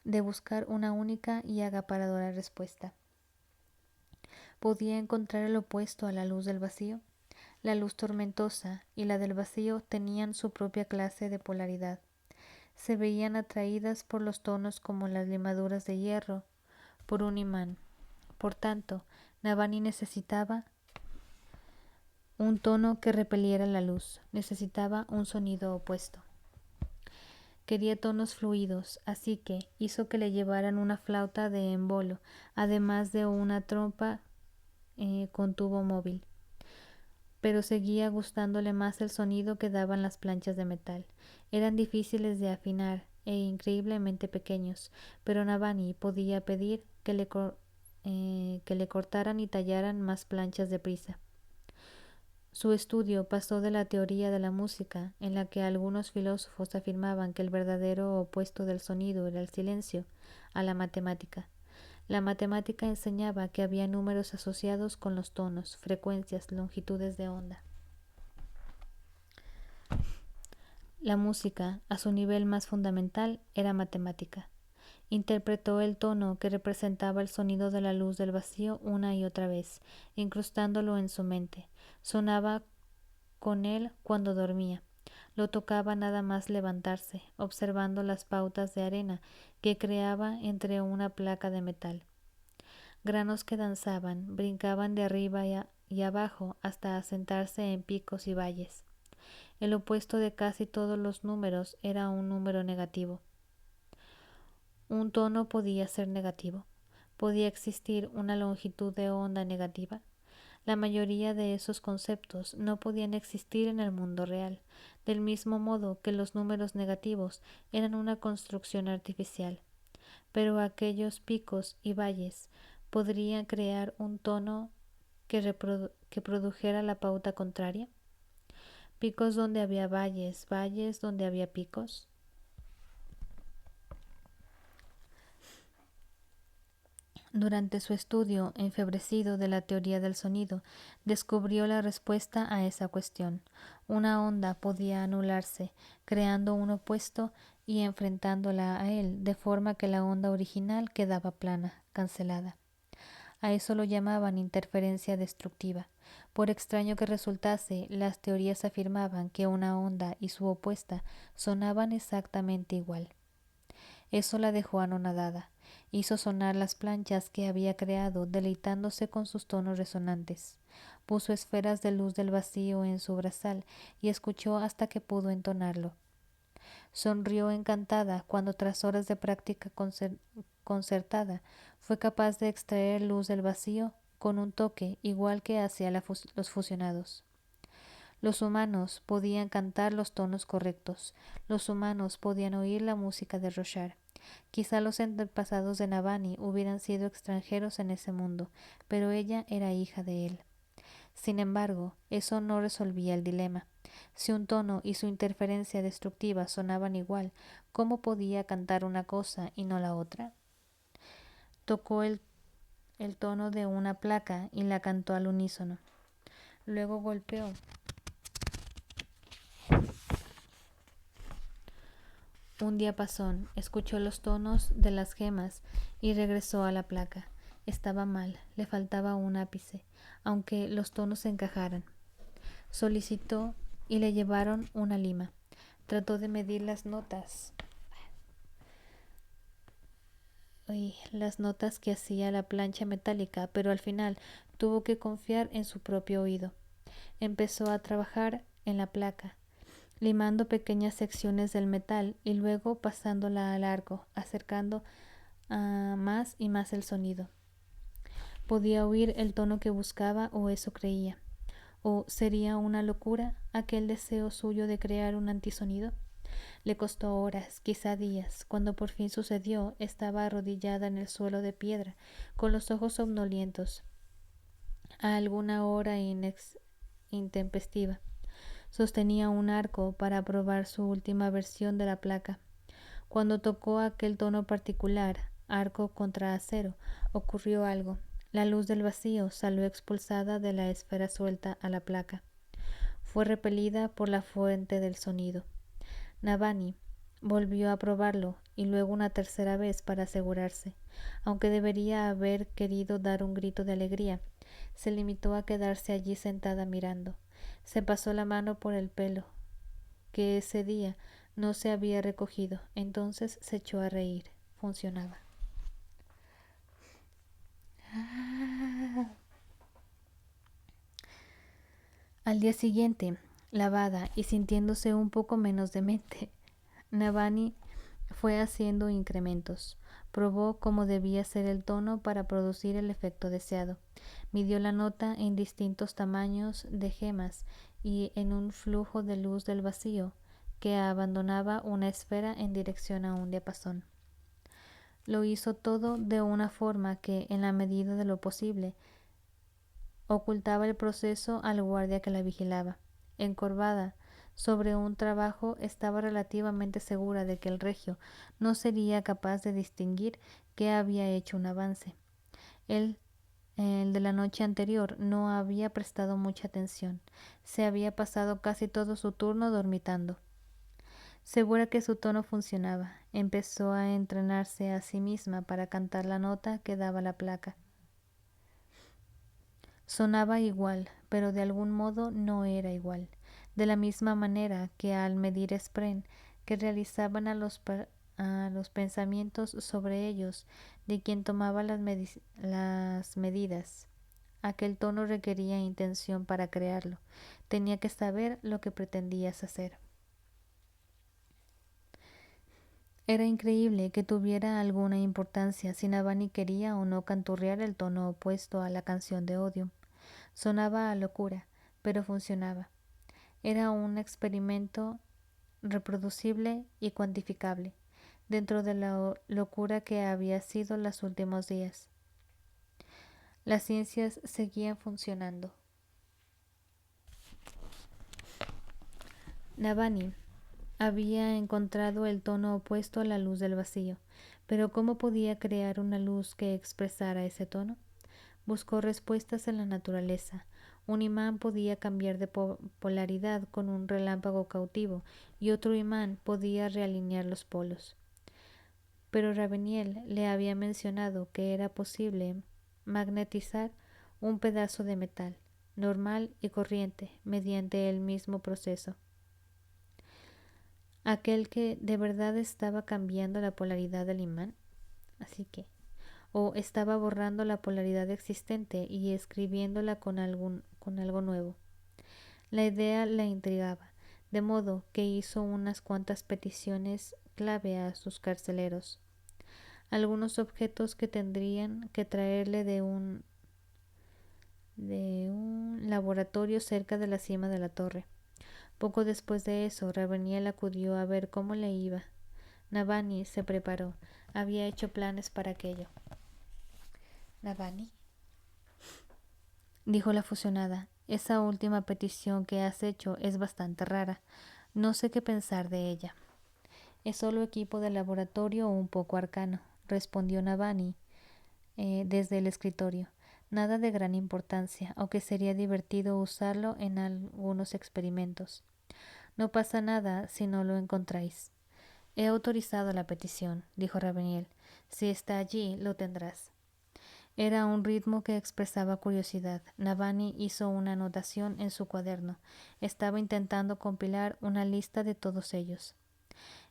de buscar una única y agaparadora respuesta. Podía encontrar el opuesto a la luz del vacío. La luz tormentosa y la del vacío tenían su propia clase de polaridad. Se veían atraídas por los tonos como las limaduras de hierro por un imán. Por tanto, Navani necesitaba un tono que repeliera la luz, necesitaba un sonido opuesto. Quería tonos fluidos, así que hizo que le llevaran una flauta de embolo, además de una trompa con tubo móvil. Pero seguía gustándole más el sonido que daban las planchas de metal. Eran difíciles de afinar e increíblemente pequeños, pero Navani podía pedir que le cortaran y tallaran más planchas deprisa. Su estudio pasó de la teoría de la música, en la que algunos filósofos afirmaban que el verdadero opuesto del sonido era el silencio, a la matemática. La matemática enseñaba que había números asociados con los tonos, frecuencias, longitudes de onda. La música, a su nivel más fundamental, era matemática. Interpretó el tono que representaba el sonido de la luz del vacío una y otra vez, incrustándolo en su mente. Sonaba con él cuando dormía. Lo tocaba nada más levantarse, observando las pautas de arena que creaba entre una placa de metal. Granos que danzaban, brincaban de arriba y abajo hasta asentarse en picos y valles. El opuesto de casi todos los números era un número negativo. Un tono podía ser negativo. Podía existir una longitud de onda negativa. La mayoría de esos conceptos no podían existir en el mundo real, del mismo modo que los números negativos eran una construcción artificial. Pero aquellos picos y valles podrían crear un tono que produjera la pauta contraria. Picos donde había valles, valles donde había picos. Durante su estudio enfebrecido de la teoría del sonido, descubrió la respuesta a esa cuestión. Una onda podía anularse, creando un opuesto y enfrentándola a él, de forma que la onda original quedaba plana, cancelada. A eso lo llamaban interferencia destructiva. Por extraño que resultase, las teorías afirmaban que una onda y su opuesta sonaban exactamente igual. Eso la dejó anonadada. Hizo sonar las planchas que había creado, deleitándose con sus tonos resonantes. Puso esferas de luz del vacío en su brazal y escuchó hasta que pudo entonarlo. Sonrió encantada cuando, tras horas de práctica concertada, fue capaz de extraer luz del vacío con un toque igual que hacían los fusionados. Los humanos podían cantar los tonos correctos. Los humanos podían oír la música de Rochard. Quizá los antepasados de Navani hubieran sido extranjeros en ese mundo, pero ella era hija de él. Sin embargo, eso no resolvía el dilema. Si un tono y su interferencia destructiva sonaban igual, ¿cómo podía cantar una cosa y no la otra? Tocó el tono de una placa y la cantó al unísono. Luego golpeó un diapasón, escuchó los tonos de las gemas y regresó a la placa. Estaba mal, le faltaba un ápice, aunque los tonos encajaran. Solicitó y le llevaron una lima. Trató de medir las notas que hacía la plancha metálica, pero al final tuvo que confiar en su propio oído. Empezó a trabajar en la placa, limando pequeñas secciones del metal y luego pasándola al arco, acercando más y más el sonido. Podía oír el tono que buscaba, o eso creía. ¿O sería una locura aquel deseo suyo de crear un antisonido? Le costó horas, quizá días. Cuando por fin sucedió, estaba arrodillada en el suelo de piedra, con los ojos somnolientos, a alguna hora intempestiva. Sostenía un arco para probar su última versión de la placa. Cuando tocó aquel tono particular, arco contra acero, ocurrió algo. La luz del vacío salió expulsada de la esfera suelta a la placa. Fue repelida por la fuente del sonido. Navani volvió a probarlo y luego una tercera vez para asegurarse. Aunque debería haber querido dar un grito de alegría, Se limitó a quedarse allí sentada mirando. Se pasó la mano por el pelo, que ese día no se había recogido. Entonces se echó a reír. Funcionaba. Al día siguiente, lavada y sintiéndose un poco menos demente, Navani fue haciendo incrementos. Probó cómo debía ser el tono para producir el efecto deseado. Midió la nota en distintos tamaños de gemas y en un flujo de luz del vacío que abandonaba una esfera en dirección a un diapasón. Lo hizo todo de una forma que, en la medida de lo posible, ocultaba el proceso al guardia que la vigilaba. Encorvada sobre un trabajo, estaba relativamente segura de que el regio no sería capaz de distinguir que había hecho un avance. Él, el de la noche anterior, no había prestado mucha atención. Se había pasado casi todo su turno dormitando. Segura que su tono funcionaba, empezó a entrenarse a sí misma para cantar la nota que daba la placa. Sonaba igual, pero de algún modo no era igual. De la misma manera que al medir Spren, que realizaban a los pensamientos sobre ellos de quien tomaba las medidas. Aquel tono requería intención para crearlo. Tenía que saber lo que pretendías hacer. Era increíble que tuviera alguna importancia si Navani quería o no canturrear el tono opuesto a la canción de odio. Sonaba a locura, pero funcionaba. Era un experimento reproducible y cuantificable, dentro de la locura que había sido los últimos días. Las ciencias seguían funcionando. Navani había encontrado el tono opuesto a la luz del vacío, pero ¿cómo podía crear una luz que expresara ese tono? Buscó respuestas en la naturaleza. Un imán podía cambiar de polaridad con un relámpago cautivo y otro imán podía realinear los polos. Pero Raveniel le había mencionado que era posible magnetizar un pedazo de metal, normal y corriente, mediante el mismo proceso. Aquel que de verdad estaba cambiando la polaridad del imán. Así que o estaba borrando la polaridad existente y escribiéndola con algo nuevo. La idea la intrigaba, de modo que hizo unas cuantas peticiones clave a sus carceleros. Algunos objetos que tendrían que traerle de un laboratorio cerca de la cima de la torre. Poco después de eso, Raveniel acudió a ver cómo le iba. Navani se preparó. Había hecho planes para aquello. Navani, dijo la fusionada, esa última petición que has hecho es bastante rara. No sé qué pensar de ella. Es solo equipo de laboratorio un poco arcano, respondió Navani desde el escritorio. Nada de gran importancia, aunque sería divertido usarlo en algunos experimentos. No pasa nada si no lo encontráis. He autorizado la petición, dijo Raveniel. Si está allí, lo tendrás. Era un ritmo que expresaba curiosidad. Navani hizo una anotación en su cuaderno. Estaba intentando compilar una lista de todos ellos.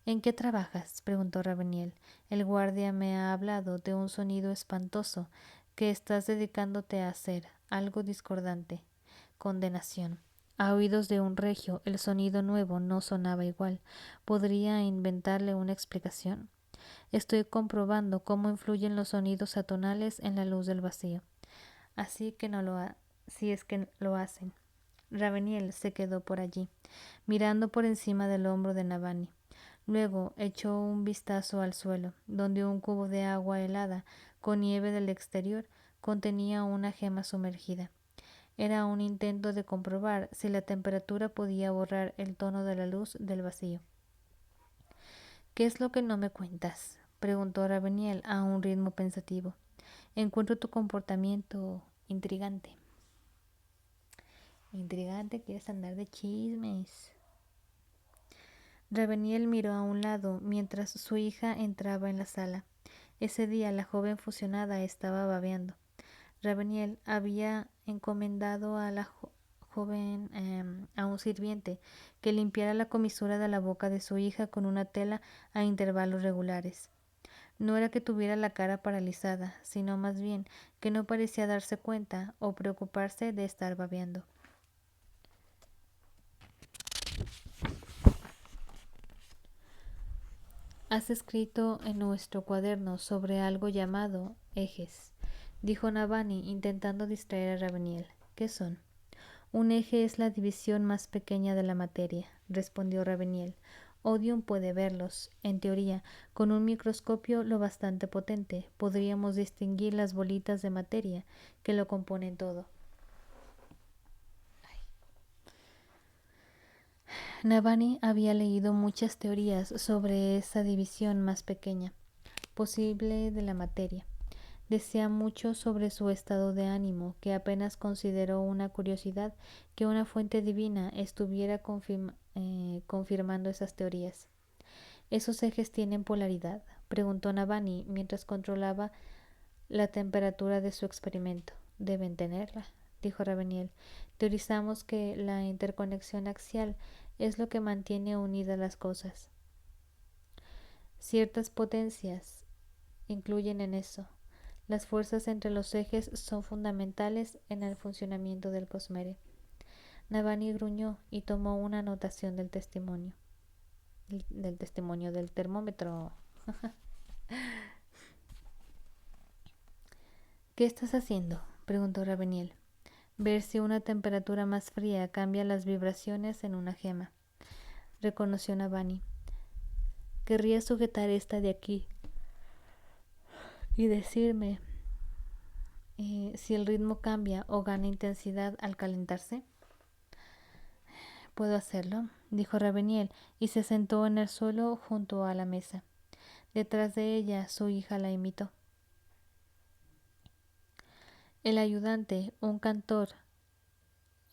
¿En qué trabajas?, preguntó Raveniel. El guardia me ha hablado de un sonido espantoso que estás dedicándote a hacer, algo discordante. Condenación. A oídos de un regio, el sonido nuevo no sonaba igual. ¿Podría inventarle una explicación? Estoy comprobando cómo influyen los sonidos atonales en la luz del vacío. Si es que lo hacen. Raveniel se quedó por allí, mirando por encima del hombro de Navani. Luego echó un vistazo al suelo, donde un cubo de agua helada, con nieve del exterior, contenía una gema sumergida. Era un intento de comprobar si la temperatura podía borrar el tono de la luz del vacío. ¿Qué es lo que no me cuentas?, preguntó Raveniel a un ritmo pensativo. Encuentro tu comportamiento intrigante. Intrigante, quieres andar de chismes. Raveniel miró a un lado mientras su hija entraba en la sala. Ese día la joven fusionada estaba babeando. Raveniel había encomendado a la joven a un sirviente que limpiara la comisura de la boca de su hija con una tela a intervalos regulares. No era que tuviera la cara paralizada, sino más bien que no parecía darse cuenta o preocuparse de estar babeando. Has escrito en nuestro cuaderno sobre algo llamado ejes, dijo Navani intentando distraer a Raveniel. ¿Qué son? Un eje es la división más pequeña de la materia, respondió Raveniel. Odium puede verlos. En teoría, con un microscopio lo bastante potente, podríamos distinguir las bolitas de materia que lo componen todo. Navani había leído muchas teorías sobre esa división más pequeña posible de la materia. Decía mucho sobre su estado de ánimo, que apenas consideró una curiosidad que una fuente divina estuviera confirmando esas teorías. ¿Esos ejes tienen polaridad?, preguntó Navani mientras controlaba la temperatura de su experimento. Deben tenerla, dijo Raveniel. Teorizamos que la interconexión axial es lo que mantiene unidas las cosas. Ciertas potencias incluyen en eso. Las fuerzas entre los ejes son fundamentales en el funcionamiento del cosmere. Navani gruñó y tomó una anotación del testimonio. Del termómetro. ¿Qué estás haciendo?, preguntó Raveniel. Ver si una temperatura más fría cambia las vibraciones en una gema, reconoció Navani. Querría sujetar esta de aquí y decirme si el ritmo cambia o gana intensidad al calentarse. Puedo hacerlo, dijo Raveniel, y se sentó en el suelo junto a la mesa. Detrás de ella su hija la imitó. El ayudante, un cantor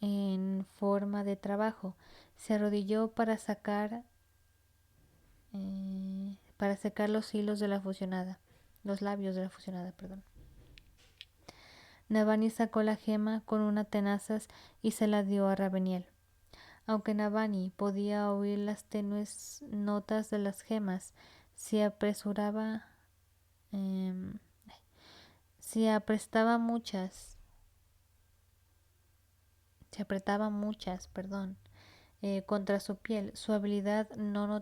en forma de trabajo, se arrodilló para secar los hilos de la fusionada, los labios de la fusionada, perdón. Navani sacó la gema con una tenazas y se la dio a Raveniel. Aunque Navani podía oír las tenues notas de las gemas, se apretaba muchas, contra su piel. Su habilidad no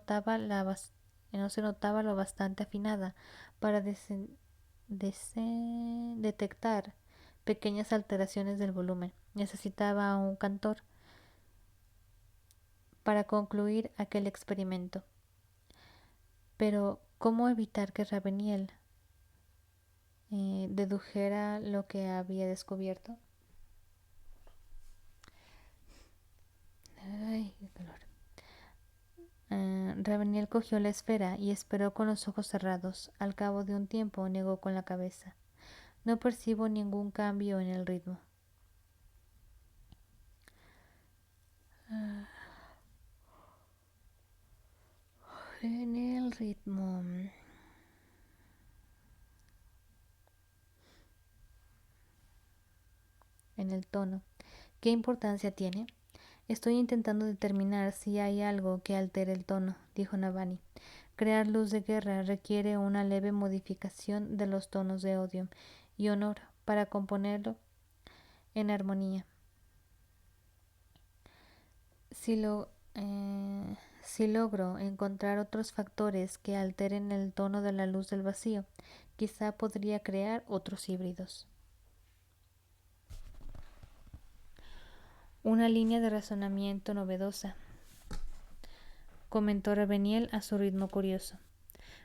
se notaba lo bastante afinada para detectar pequeñas alteraciones del volumen. Necesitaba a un cantor para concluir aquel experimento. Pero, ¿cómo evitar que Raveniel dedujera lo que había descubierto? Ay, qué calor. Raveniel cogió la esfera y esperó con los ojos cerrados. Al cabo de un tiempo negó con la cabeza. No percibo ningún cambio en el ritmo. En el ritmo. En el tono. ¿Qué importancia tiene? Estoy intentando determinar si hay algo que altere el tono, dijo Navani. Crear luz de guerra requiere una leve modificación de los tonos de odio y honor para componerlo en armonía. Si logro encontrar otros factores que alteren el tono de la luz del vacío, quizá podría crear otros híbridos. Una línea de razonamiento novedosa, comentó Raveniel a su ritmo curioso.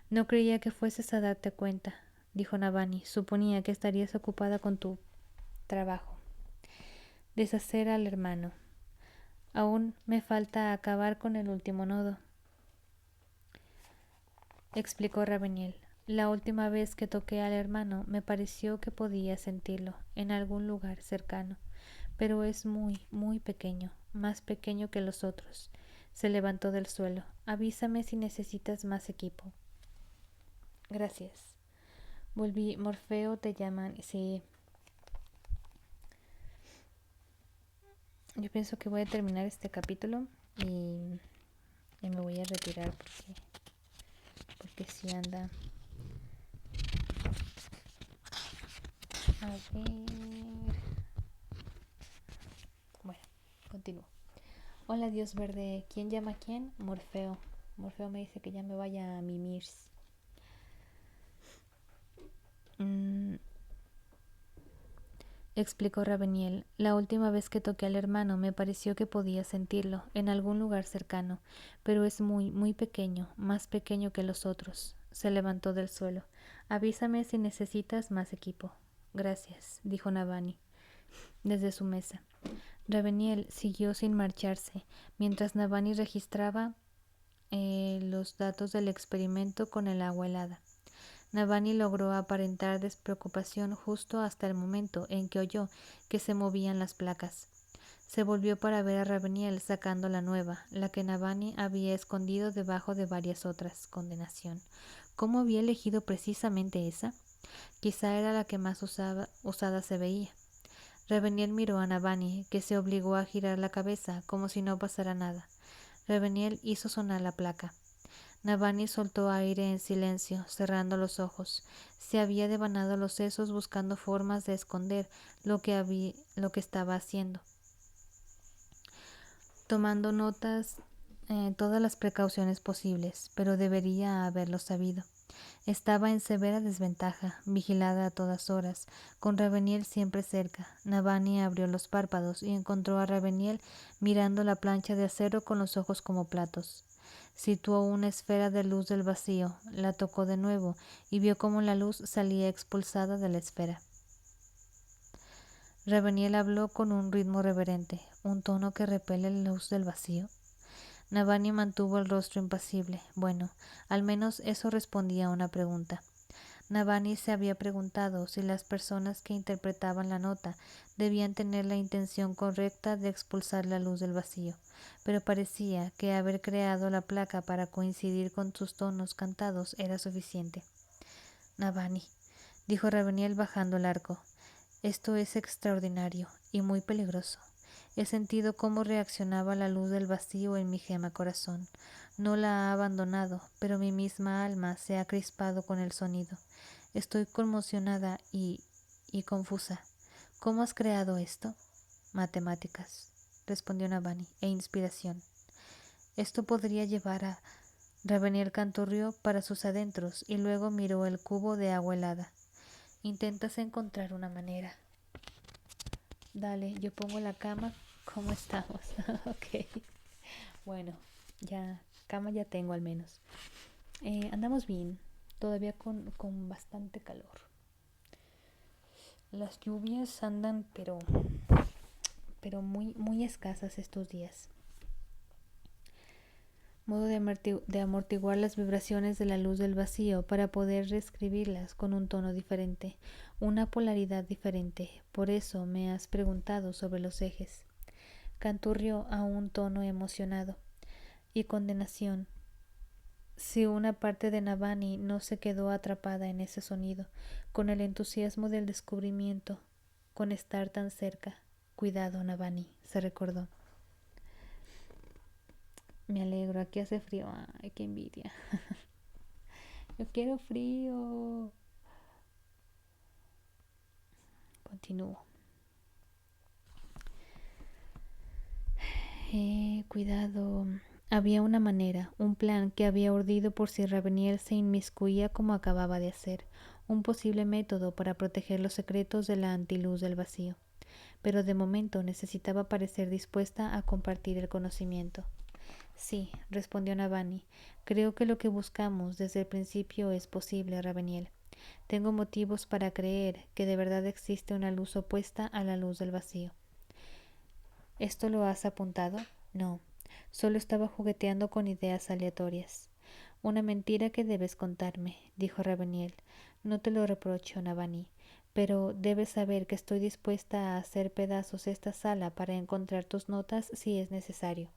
No creía que fueses a darte cuenta, dijo Navani. Suponía que estarías ocupada con tu trabajo. Deshacer al hermano. Aún me falta acabar con el último nodo, explicó Raveniel. La última vez que toqué al hermano me pareció que podía sentirlo en algún lugar cercano, pero es muy, muy pequeño, más pequeño que los otros. Se levantó del suelo. Avísame si necesitas más equipo. Gracias. Volví. Morfeo te llaman. Sí. yo pienso que voy a terminar este capítulo y me voy a retirar porque si anda. A ver. Bueno, continúo. Hola, Dios verde. ¿Quién llama a quién? Morfeo. Morfeo me dice que ya me vaya a mimir. Explicó Raveniel. La última vez que toqué al hermano me pareció que podía sentirlo en algún lugar cercano, pero es muy, muy pequeño, más pequeño que los otros. Se levantó del suelo. Avísame si necesitas más equipo. Gracias, dijo Navani desde su mesa. Raveniel siguió sin marcharse, mientras Navani registraba los datos del experimento con el agua helada. Navani logró aparentar despreocupación justo hasta el momento en que oyó que se movían las placas. Se volvió para ver a Raveniel sacando la nueva, la que Navani había escondido debajo de varias otras. Condenación. ¿Cómo había elegido precisamente esa? Quizá era la que más usada se veía. Raveniel miró a Navani, que se obligó a girar la cabeza como si no pasara nada. Raveniel hizo sonar la placa. Navani soltó aire en silencio, cerrando los ojos. Se había devanado los sesos buscando formas de esconder lo que estaba haciendo, tomando notas, todas las precauciones posibles, pero debería haberlo sabido. Estaba en severa desventaja, vigilada a todas horas, con Raveniel siempre cerca. Navani abrió los párpados y encontró a Raveniel mirando la plancha de acero con los ojos como platos. Situó una esfera de luz del vacío, la tocó de nuevo y vio cómo la luz salía expulsada de la esfera. Raveniel habló con un ritmo reverente, un tono que repele la luz del vacío. Navani mantuvo el rostro impasible. Bueno, al menos eso respondía a una pregunta. Navani se había preguntado si las personas que interpretaban la nota debían tener la intención correcta de expulsar la luz del vacío, pero parecía que haber creado la placa para coincidir con sus tonos cantados era suficiente. Navani, dijo Raveniel bajando el arco, esto es extraordinario y muy peligroso. He sentido cómo reaccionaba la luz del vacío en mi gema corazón. No la ha abandonado, pero mi misma alma se ha crispado con el sonido. Estoy conmocionada y confusa. ¿Cómo has creado esto? Matemáticas, respondió Navani, e inspiración. Esto podría llevar a... Raveniel canturrió para sus adentros y luego miró el cubo de agua helada. Intentas encontrar una manera. Dale, yo pongo la cama. ¿Cómo estamos? Ok. Bueno, ya, cama ya tengo al menos. Andamos bien, todavía con bastante calor. Las lluvias andan, pero muy, muy escasas estos días. Modo de amortiguar las vibraciones de la luz del vacío para poder reescribirlas con un tono diferente, una polaridad diferente. Por eso me has preguntado sobre los ejes. Canturrió a un tono emocionado. Y condenación. Si una parte de Navani no se quedó atrapada en ese sonido, con el entusiasmo del descubrimiento, con estar tan cerca. Cuidado, Navani, se recordó. Me alegro, aquí hace frío. Ay, qué envidia. Yo quiero frío. Continúo. Cuidado. Había una manera, un plan que había urdido por si Raveniel se inmiscuía como acababa de hacer, un posible método para proteger los secretos de la antiluz del vacío. Pero de momento necesitaba parecer dispuesta a compartir el conocimiento. Sí, respondió Navani, creo que lo que buscamos desde el principio es posible, Raveniel. Tengo motivos para creer que de verdad existe una luz opuesta a la luz del vacío. ¿Esto lo has apuntado? No, solo estaba jugueteando con ideas aleatorias. Una mentira que debes contarme, dijo Raveniel. No te lo reprocho, Navani, pero debes saber que estoy dispuesta a hacer pedazos esta sala para encontrar tus notas si es necesario.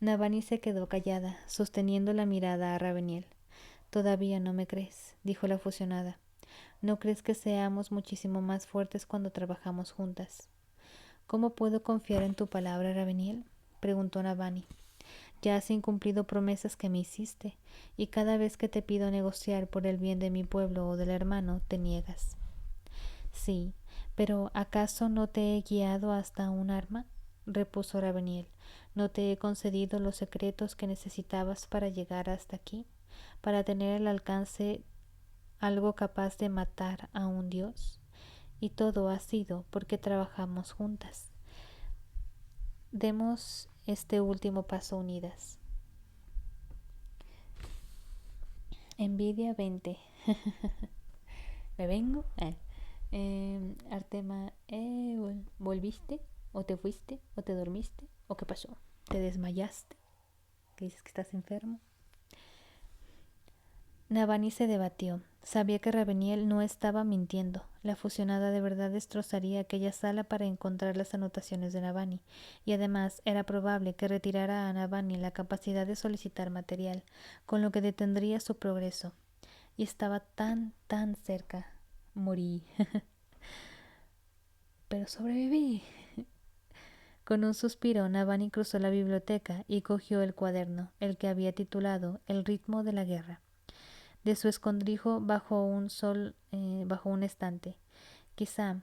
Navani se quedó callada, sosteniendo la mirada a Raveniel. Todavía no me crees, dijo la fusionada. ¿No crees que seamos muchísimo más fuertes cuando trabajamos juntas? ¿Cómo puedo confiar en tu palabra, Raveniel? Preguntó Navani. Ya has incumplido promesas que me hiciste, y cada vez que te pido negociar por el bien de mi pueblo o del hermano, te niegas. Sí, pero ¿acaso no te he guiado hasta un arma? Repuso Raveniel. ¿No te he concedido los secretos que necesitabas para llegar hasta aquí? ¿Para tener al alcance algo capaz de matar a un dios? Y todo ha sido porque trabajamos juntas. Demos este último paso unidas. Envidia 20. ¿Me vengo? Artema, ¿volviste? ¿O te fuiste? ¿O te dormiste? ¿O qué pasó? ¿Te desmayaste? ¿Que dices que estás enfermo? Navani se debatió. Sabía que Raveniel no estaba mintiendo. La fusionada de verdad destrozaría aquella sala para encontrar las anotaciones de Navani, y además era probable que retirara a Navani la capacidad de solicitar material, con lo que detendría su progreso. Y estaba tan cerca. Morí. Pero sobreviví. Con un suspiro, Navani cruzó la biblioteca y cogió el cuaderno, el que había titulado El ritmo de la guerra. De su escondrijo bajo un estante. Quizá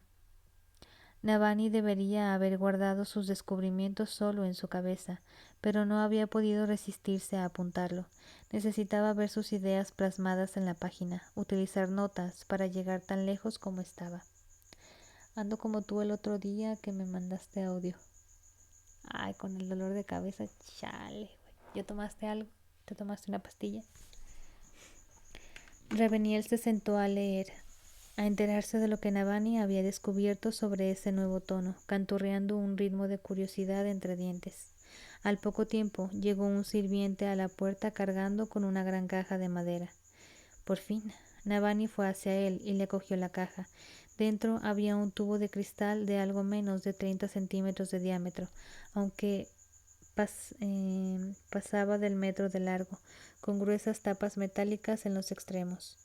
Navani debería haber guardado sus descubrimientos solo en su cabeza, pero no había podido resistirse a apuntarlo. Necesitaba ver sus ideas plasmadas en la página, utilizar notas para llegar tan lejos como estaba. Ando como tú el otro día que me mandaste audio. Ay, con el dolor de cabeza, chale, güey. ¿Ya tomaste algo? ¿Te tomaste una pastilla? Raveniel se sentó a leer, a enterarse de lo que Navani había descubierto sobre ese nuevo tono, canturreando un ritmo de curiosidad entre dientes. Al poco tiempo llegó un sirviente a la puerta cargando con una gran caja de madera. Por fin, Navani fue hacia él y le cogió la caja. Dentro había un tubo de cristal de algo menos de 30 centímetros de diámetro, aunque pasaba del metro de largo, con gruesas tapas metálicas en los extremos.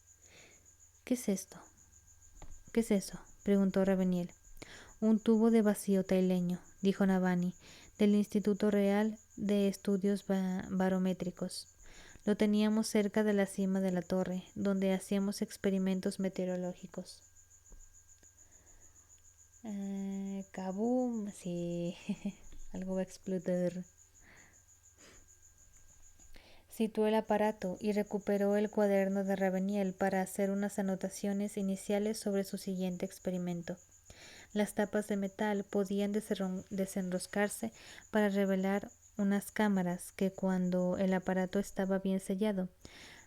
¿Qué es esto? ¿Qué es eso? Preguntó Raveniel. Un tubo de vacío taileño, dijo Navani, del Instituto Real de Estudios Barométricos. Lo teníamos cerca de la cima de la torre, donde hacíamos experimentos meteorológicos. ¡Kaboom! Sí, algo va a explotar. Situó el aparato y recuperó el cuaderno de Raveniel para hacer unas anotaciones iniciales sobre su siguiente experimento. Las tapas de metal podían desenroscarse para revelar unas cámaras que, cuando el aparato estaba bien sellado,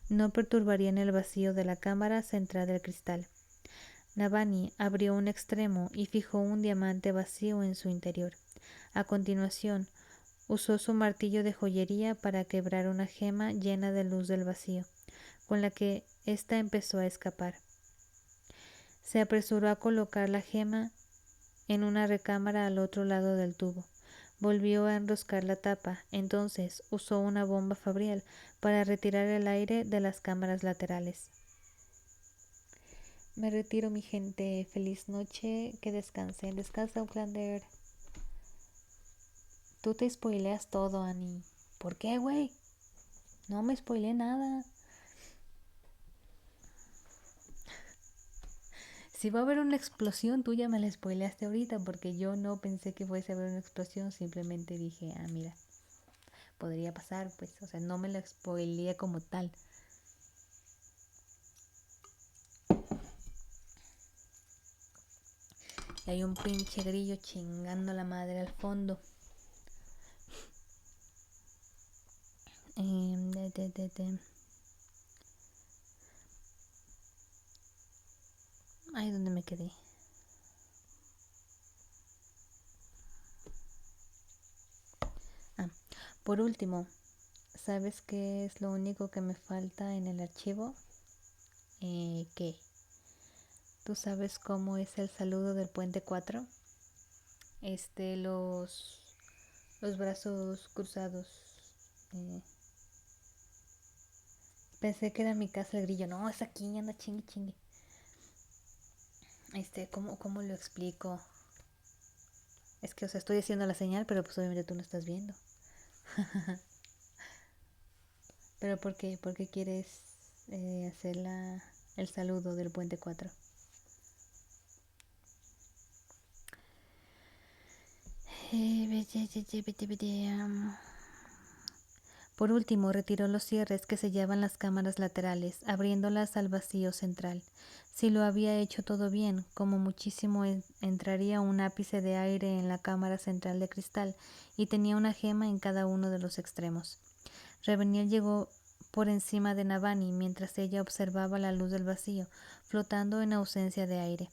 no perturbarían el vacío de la cámara central del cristal. Navani abrió un extremo y fijó un diamante vacío en su interior. A continuación, usó su martillo de joyería para quebrar una gema llena de luz del vacío, con la que ésta empezó a escapar. Se apresuró a colocar la gema en una recámara al otro lado del tubo. Volvió a enroscar la tapa. Entonces usó una bomba Fabrial para retirar el aire de las cámaras laterales. Me retiro, mi gente. Feliz noche. Que descansen. Descansa, Outlander. Tú te spoileas todo, Annie. ¿Por qué, güey? No me spoileé nada. Si va a haber una explosión, tú ya me la spoileaste ahorita, porque yo no pensé que fuese a haber una explosión. Simplemente dije, mira, podría pasar, pues. O sea, no me la spoileé como tal. Y hay un pinche grillo chingando la madre al fondo. Ay, ¿dónde me quedé? Por último, ¿sabes qué es lo único que me falta en el archivo? ¿Qué? ¿Tú sabes cómo es el saludo del puente 4? Los brazos cruzados. Pensé que era en mi casa el grillo. No, es aquí, anda chingue chingue. ¿Cómo lo explico? Es que, o sea, estoy haciendo la señal, pero pues obviamente tú no estás viendo. ¿Pero por qué? ¿Por qué quieres hacer el saludo del puente 4? Por último, retiró los cierres que sellaban las cámaras laterales, abriéndolas al vacío central. Si lo había hecho todo bien, como muchísimo entraría un ápice de aire en la cámara central de cristal y tenía una gema en cada uno de los extremos. Reveniel llegó por encima de Navani mientras ella observaba la luz del vacío, flotando en ausencia de aire.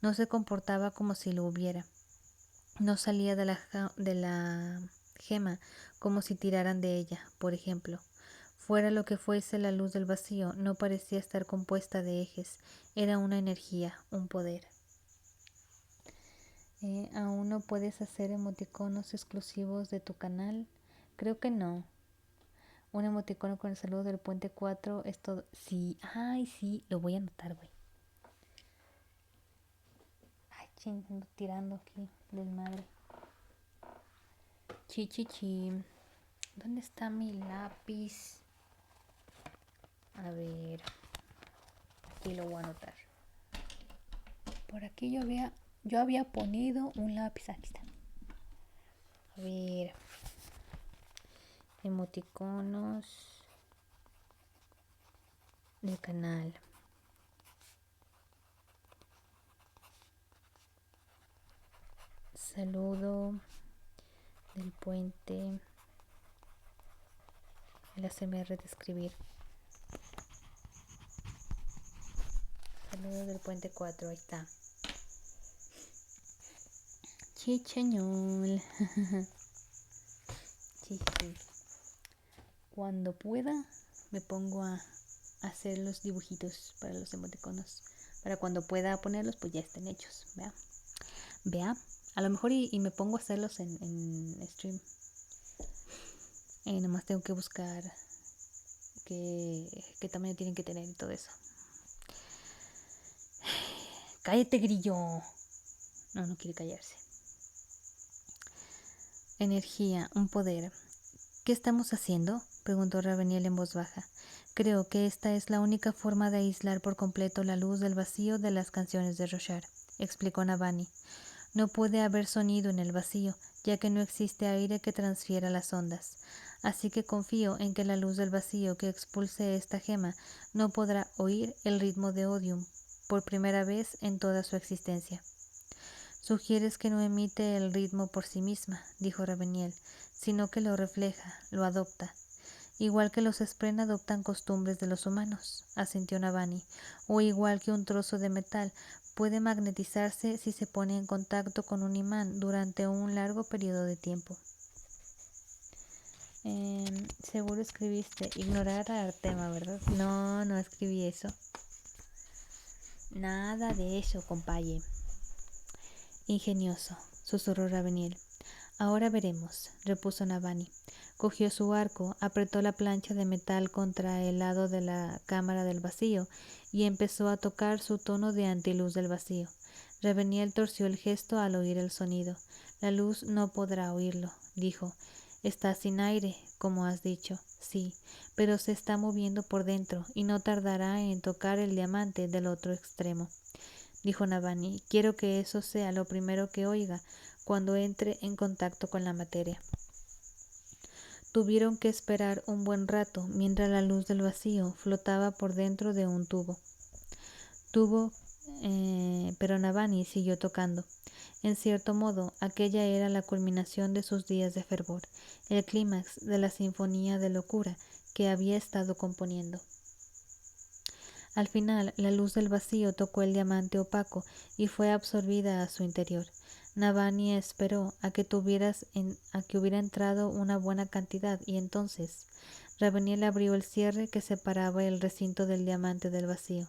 No se comportaba como si lo hubiera. No salía de la gema como si tiraran de ella, por ejemplo. Fuera lo que fuese la luz del vacío, no parecía estar compuesta de ejes. Era una energía, un poder. ¿Aún no puedes hacer emoticonos exclusivos de tu canal? Creo que no. Un emoticono con el saludo del puente 4 es todo. Sí, ay, sí, lo voy a anotar, güey. Ay, ching, ando tirando aquí, desmadre. Chichichi. ¿Dónde está mi lápiz? A ver, aquí lo voy a anotar. Por aquí yo había ponido un lápiz. Aquí está. A ver, emoticonos del canal. Saludo del puente. El ASMR de escribir. Saludo del puente 4, ahí está. Chicheñol. Sí. Cuando pueda me pongo a hacer los dibujitos para los emoticonos. Para cuando pueda ponerlos, pues ya estén hechos. Vea. A lo mejor y me pongo a hacerlos en stream. Nomás tengo que buscar qué tamaño tienen que tener y todo eso. Cállate, grillo. No quiere callarse. Energía, un poder. ¿Qué estamos haciendo?, preguntó Raveniel en voz baja. Creo que esta es la única forma de aislar por completo la luz del vacío de las canciones de Roshar, explicó Navani. No puede haber sonido en el vacío, ya que no existe aire que transfiera las ondas. Así que confío en que la luz del vacío que expulse esta gema no podrá oír el ritmo de Odium por primera vez en toda su existencia. Sugieres que no emite el ritmo por sí misma, dijo Raveniel, sino que lo refleja, lo adopta. Igual que los Spren adoptan costumbres de los humanos, asintió Navani, o igual que un trozo de metal puede magnetizarse si se pone en contacto con un imán durante un largo periodo de tiempo. Seguro escribiste ignorar a Artema, ¿verdad? No escribí eso. Nada de eso, compaye. Ingenioso, susurró Raveniel. Ahora veremos, repuso Navani. Cogió su arco, apretó la plancha de metal contra el lado de la cámara del vacío y empezó a tocar su tono de antiluz del vacío. Raveniel torció el gesto al oír el sonido. La luz no podrá oírlo, dijo. Está sin aire, como has dicho, sí, pero se está moviendo por dentro y no tardará en tocar el diamante del otro extremo. Dijo Navani, quiero que eso sea lo primero que oiga cuando entre en contacto con la materia. Tuvieron que esperar un buen rato mientras la luz del vacío flotaba por dentro de un tubo. Pero Navani siguió tocando. En cierto modo, aquella era la culminación de sus días de fervor, el clímax de la sinfonía de locura que había estado componiendo. Al final, la luz del vacío tocó el diamante opaco y fue absorbida a su interior. Navani esperó a que hubiera entrado una buena cantidad y entonces Raveniel abrió el cierre que separaba el recinto del diamante del vacío.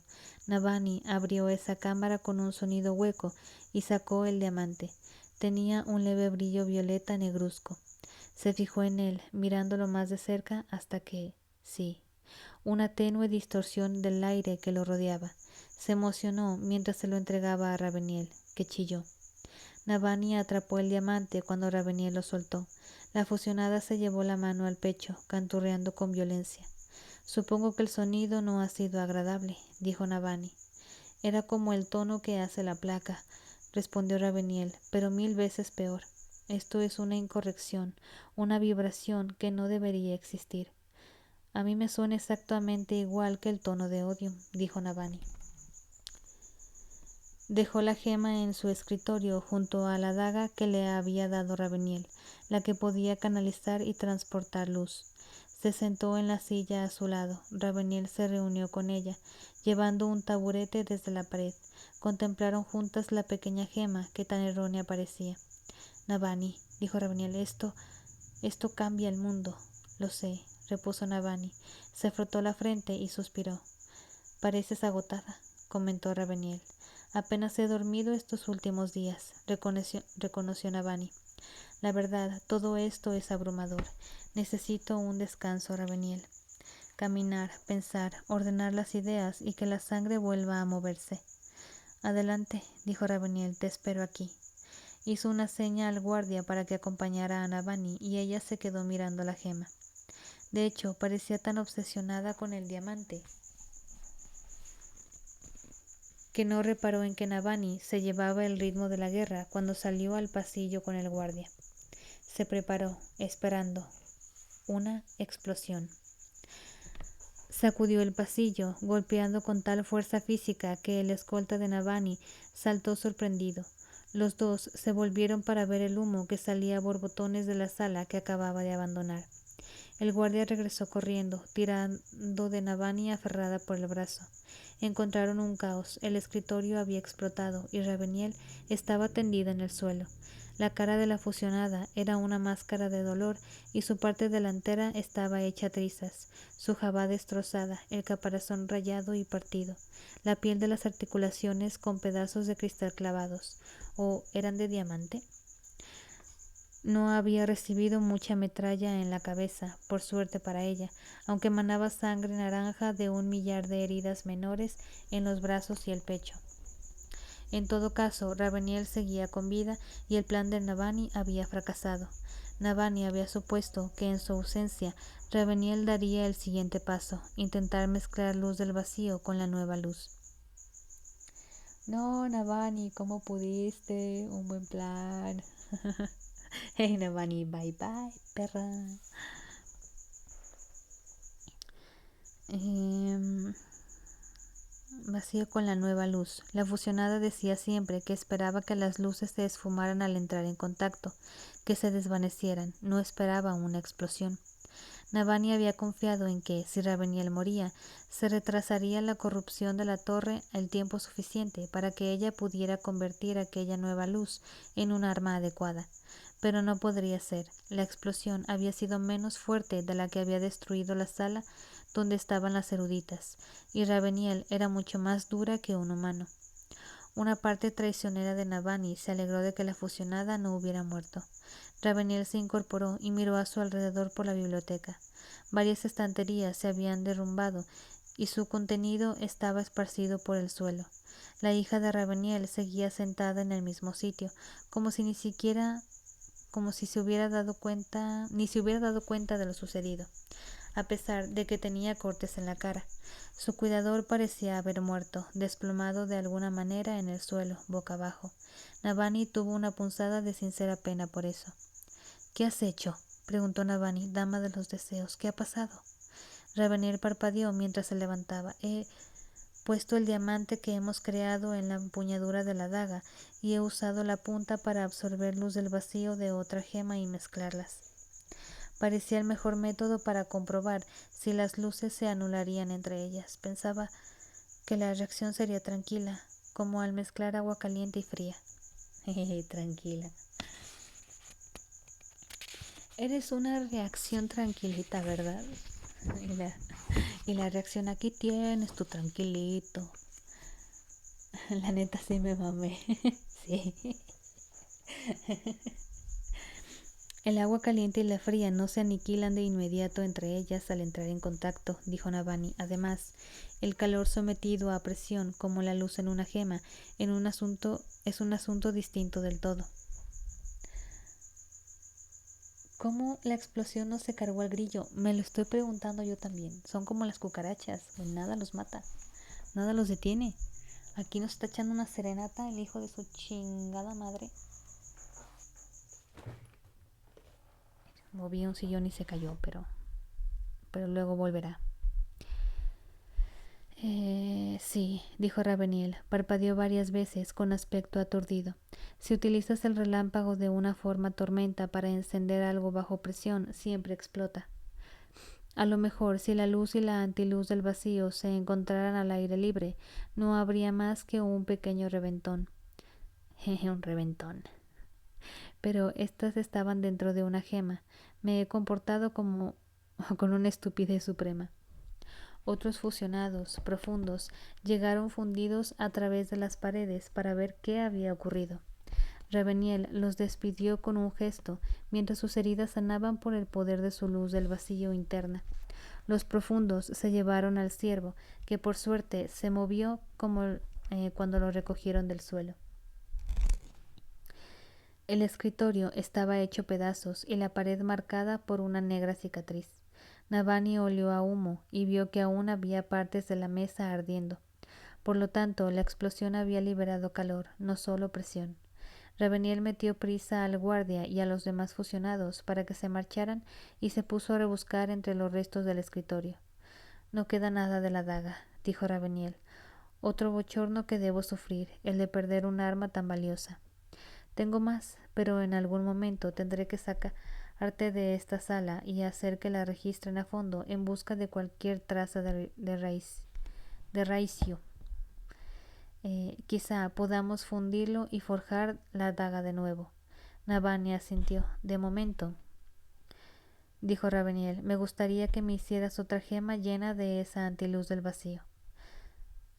Navani abrió esa cámara con un sonido hueco y sacó el diamante. Tenía un leve brillo violeta negruzco. Se fijó en él, mirándolo más de cerca hasta que, sí, una tenue distorsión del aire que lo rodeaba. Se emocionó mientras se lo entregaba a Raveniel, que chilló. Navani atrapó el diamante cuando Raveniel lo soltó. La fusionada se llevó la mano al pecho, canturreando con violencia. Supongo que el sonido no ha sido agradable, dijo Navani. Era como el tono que hace la placa, respondió Raveniel, pero 1000 veces peor. Esto es una incorrección, una vibración que no debería existir. A mí me suena exactamente igual que el tono de odio, dijo Navani. Dejó la gema en su escritorio junto a la daga que le había dado Raveniel, la que podía canalizar y transportar luz. Se sentó en la silla a su lado. Raveniel se reunió con ella, llevando un taburete desde la pared. Contemplaron juntas la pequeña gema que tan errónea parecía. Navani, dijo Raveniel, esto cambia el mundo. Lo sé, repuso Navani. Se frotó la frente y suspiró. Pareces agotada, comentó Raveniel. Apenas he dormido estos últimos días, reconoció Navani. La verdad, todo esto es abrumador. Necesito un descanso, Raveniel. Caminar, pensar, ordenar las ideas y que la sangre vuelva a moverse. Adelante, dijo Raveniel, te espero aquí. Hizo una seña al guardia para que acompañara a Navani y ella se quedó mirando la gema. De hecho, parecía tan obsesionada con el diamante que no reparó en que Navani se llevaba el ritmo de la guerra cuando salió al pasillo con el guardia. Se preparó, esperando. Una explosión. Sacudió el pasillo, golpeando con tal fuerza física que el escolta de Navani saltó sorprendido. Los dos se volvieron para ver el humo que salía a borbotones de la sala que acababa de abandonar. El guardia regresó corriendo, tirando de Navani aferrada por el brazo. Encontraron un caos. El escritorio había explotado y Raveniel estaba tendida en el suelo. La cara de la fusionada era una máscara de dolor y su parte delantera estaba hecha trizas, su jabá destrozada, el caparazón rayado y partido, la piel de las articulaciones con pedazos de cristal clavados. ¿O eran de diamante? No había recibido mucha metralla en la cabeza, por suerte para ella, aunque manaba sangre naranja de 1.000.000 de heridas menores en los brazos y el pecho. En todo caso, Raveniel seguía con vida y el plan de Navani había fracasado. Navani había supuesto que en su ausencia Raveniel daría el siguiente paso, intentar mezclar luz del vacío con la nueva luz. No, Navani, ¿cómo pudiste? Un buen plan. Hey, Navani, bye bye, perra. Vacío con la nueva luz. La fusionada decía siempre que esperaba que las luces se esfumaran al entrar en contacto, que se desvanecieran. No esperaba una explosión. Navani había confiado en que, si Raveniel moría, se retrasaría la corrupción de la torre el tiempo suficiente para que ella pudiera convertir aquella nueva luz en un arma adecuada. Pero no podría ser. La explosión había sido menos fuerte de la que había destruido la sala donde estaban las eruditas, y Raveniel era mucho más dura que un humano. Una parte traicionera de Navani se alegró de que la fusionada no hubiera muerto. Raveniel se incorporó y miró a su alrededor por la biblioteca. Varias estanterías se habían derrumbado y su contenido estaba esparcido por el suelo. La hija de Raveniel seguía sentada en el mismo sitio, como si se hubiera dado cuenta de lo sucedido, a pesar de que tenía cortes en la cara. Su cuidador parecía haber muerto, desplomado de alguna manera en el suelo, boca abajo. Navani tuvo una punzada de sincera pena por eso. ¿Qué has hecho?, preguntó Navani, dama de los deseos. ¿Qué ha pasado? Raveniel parpadeó mientras se levantaba. He puesto el diamante que hemos creado en la empuñadura de la daga y he usado la punta para absorber luz del vacío de otra gema y mezclarlas. Parecía el mejor método para comprobar si las luces se anularían entre ellas. Pensaba que la reacción sería tranquila, como al mezclar agua caliente y fría. Tranquila. Eres una reacción tranquilita, ¿verdad? Y la reacción aquí tienes tu tranquilito. La neta sí me mamé. Sí. El agua caliente y la fría no se aniquilan de inmediato entre ellas al entrar en contacto, dijo Navani. Además, el calor sometido a presión, como la luz en una gema, es un asunto distinto del todo. ¿Cómo la explosión no se cargó al grillo? Me lo estoy preguntando yo también. Son como las cucarachas, nada los mata, nada los detiene. Aquí nos está echando una serenata el hijo de su chingada madre. Moví un sillón y se cayó, pero luego volverá. Sí, dijo Raveniel. Parpadeó varias veces con aspecto aturdido. Si utilizas el relámpago de una forma tormenta para encender algo bajo presión, siempre explota. A lo mejor, si la luz y la antiluz del vacío se encontraran al aire libre, no habría más que un pequeño reventón. Un reventón. Pero estas estaban dentro de una gema. Me he comportado como con una estupidez suprema. Otros fusionados, profundos, llegaron fundidos a través de las paredes para ver qué había ocurrido. Raveniel los despidió con un gesto, mientras sus heridas sanaban por el poder de su luz del vacío interna. Los profundos se llevaron al ciervo, que por suerte se movió como cuando lo recogieron del suelo. El escritorio estaba hecho pedazos y la pared marcada por una negra cicatriz. Navani olió a humo y vio que aún había partes de la mesa ardiendo. Por lo tanto, la explosión había liberado calor, no solo presión. Raveniel metió prisa al guardia y a los demás fusionados para que se marcharan y se puso a rebuscar entre los restos del escritorio. No queda nada de la daga, dijo Raveniel. Otro bochorno que debo sufrir, el de perder un arma tan valiosa. Tengo más, pero en algún momento tendré que sacarte de esta sala y hacer que la registren a fondo en busca de cualquier traza de raicio. Quizá podamos fundirlo y forjar la daga de nuevo. Navani asintió. De momento, dijo Raveniel, me gustaría que me hicieras otra gema llena de esa antiluz del vacío.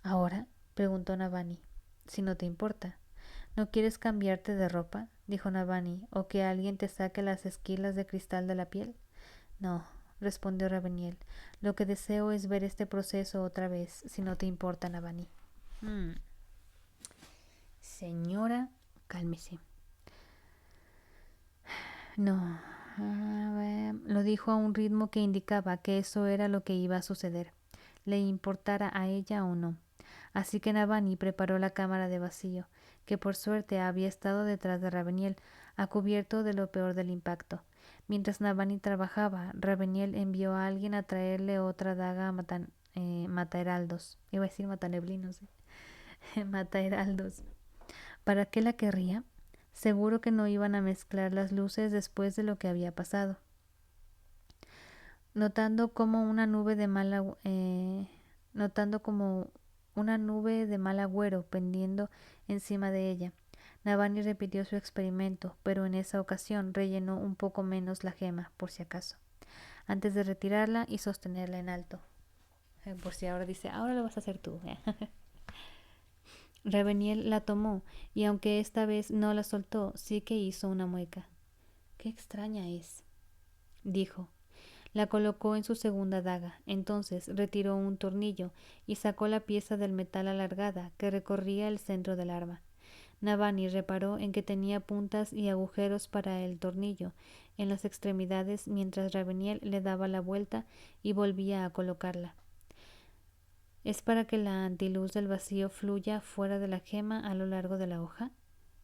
¿Ahora? Preguntó Navani. Si no te importa. ¿No quieres cambiarte de ropa? Dijo Navani, o que alguien te saque las esquilas de cristal de la piel. No, respondió Raveniel. Lo que deseo es ver este proceso otra vez, si no te importa, Navani. Señora, cálmese. No, lo dijo a un ritmo que indicaba que eso era lo que iba a suceder, le importara a ella o no. Así que Navani preparó la cámara de vacío, que por suerte había estado detrás de Raveniel, a cubierto de lo peor del impacto. Mientras Navani trabajaba, Raveniel envió a alguien a traerle otra daga a Mataheraldos. Iba a decir mataneblinos. Mataheraldos. ¿Para qué la querría? Seguro que no iban a mezclar las luces después de lo que había pasado. Notando como una nube de mal agüero pendiendo encima de ella, Navani repitió su experimento, pero en esa ocasión rellenó un poco menos la gema, por si acaso, antes de retirarla y sostenerla en alto. Por si ahora dice, ahora lo vas a hacer tú. Raveniel la tomó, y aunque esta vez no la soltó, sí que hizo una mueca. «Qué extraña es», dijo. La colocó en su segunda daga. Entonces retiró un tornillo y sacó la pieza del metal alargada que recorría el centro del arma. Navani reparó en que tenía puntas y agujeros para el tornillo en las extremidades mientras Raveniel le daba la vuelta y volvía a colocarla. ¿Es para que la antiluz del vacío fluya fuera de la gema a lo largo de la hoja?,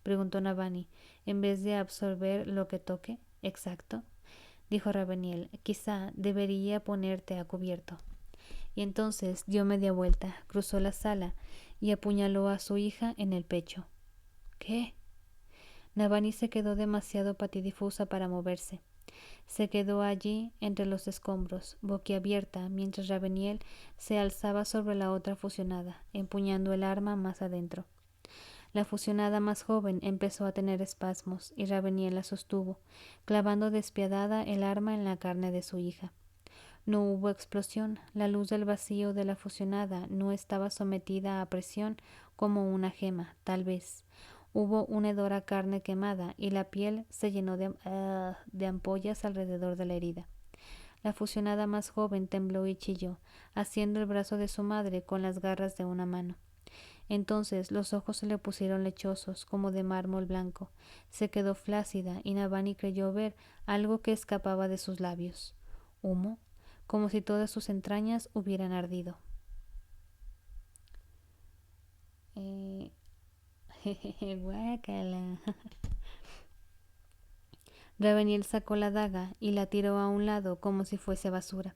preguntó Navani, en vez de absorber lo que toque. Exacto, dijo Raveniel, quizá debería ponerte a cubierto. Y entonces dio media vuelta, cruzó la sala y apuñaló a su hija en el pecho. ¿Qué? Navani se quedó demasiado patidifusa para moverse. Se quedó allí entre los escombros, boquiabierta, mientras Raveniel se alzaba sobre la otra fusionada, empuñando el arma más adentro. La fusionada más joven empezó a tener espasmos y Raveniel la sostuvo, clavando despiadada el arma en la carne de su hija. No hubo explosión, la luz del vacío de la fusionada no estaba sometida a presión como una gema, tal vez. Hubo una hedora carne quemada y la piel se llenó de ampollas alrededor de la herida. La fusionada más joven tembló y chilló, haciendo el brazo de su madre con las garras de una mano. Entonces los ojos se le pusieron lechosos, como de mármol blanco. Se quedó flácida y Navani creyó ver algo que escapaba de sus labios. Humo, como si todas sus entrañas hubieran ardido. Guácala. Raveniel sacó la daga y la tiró a un lado como si fuese basura.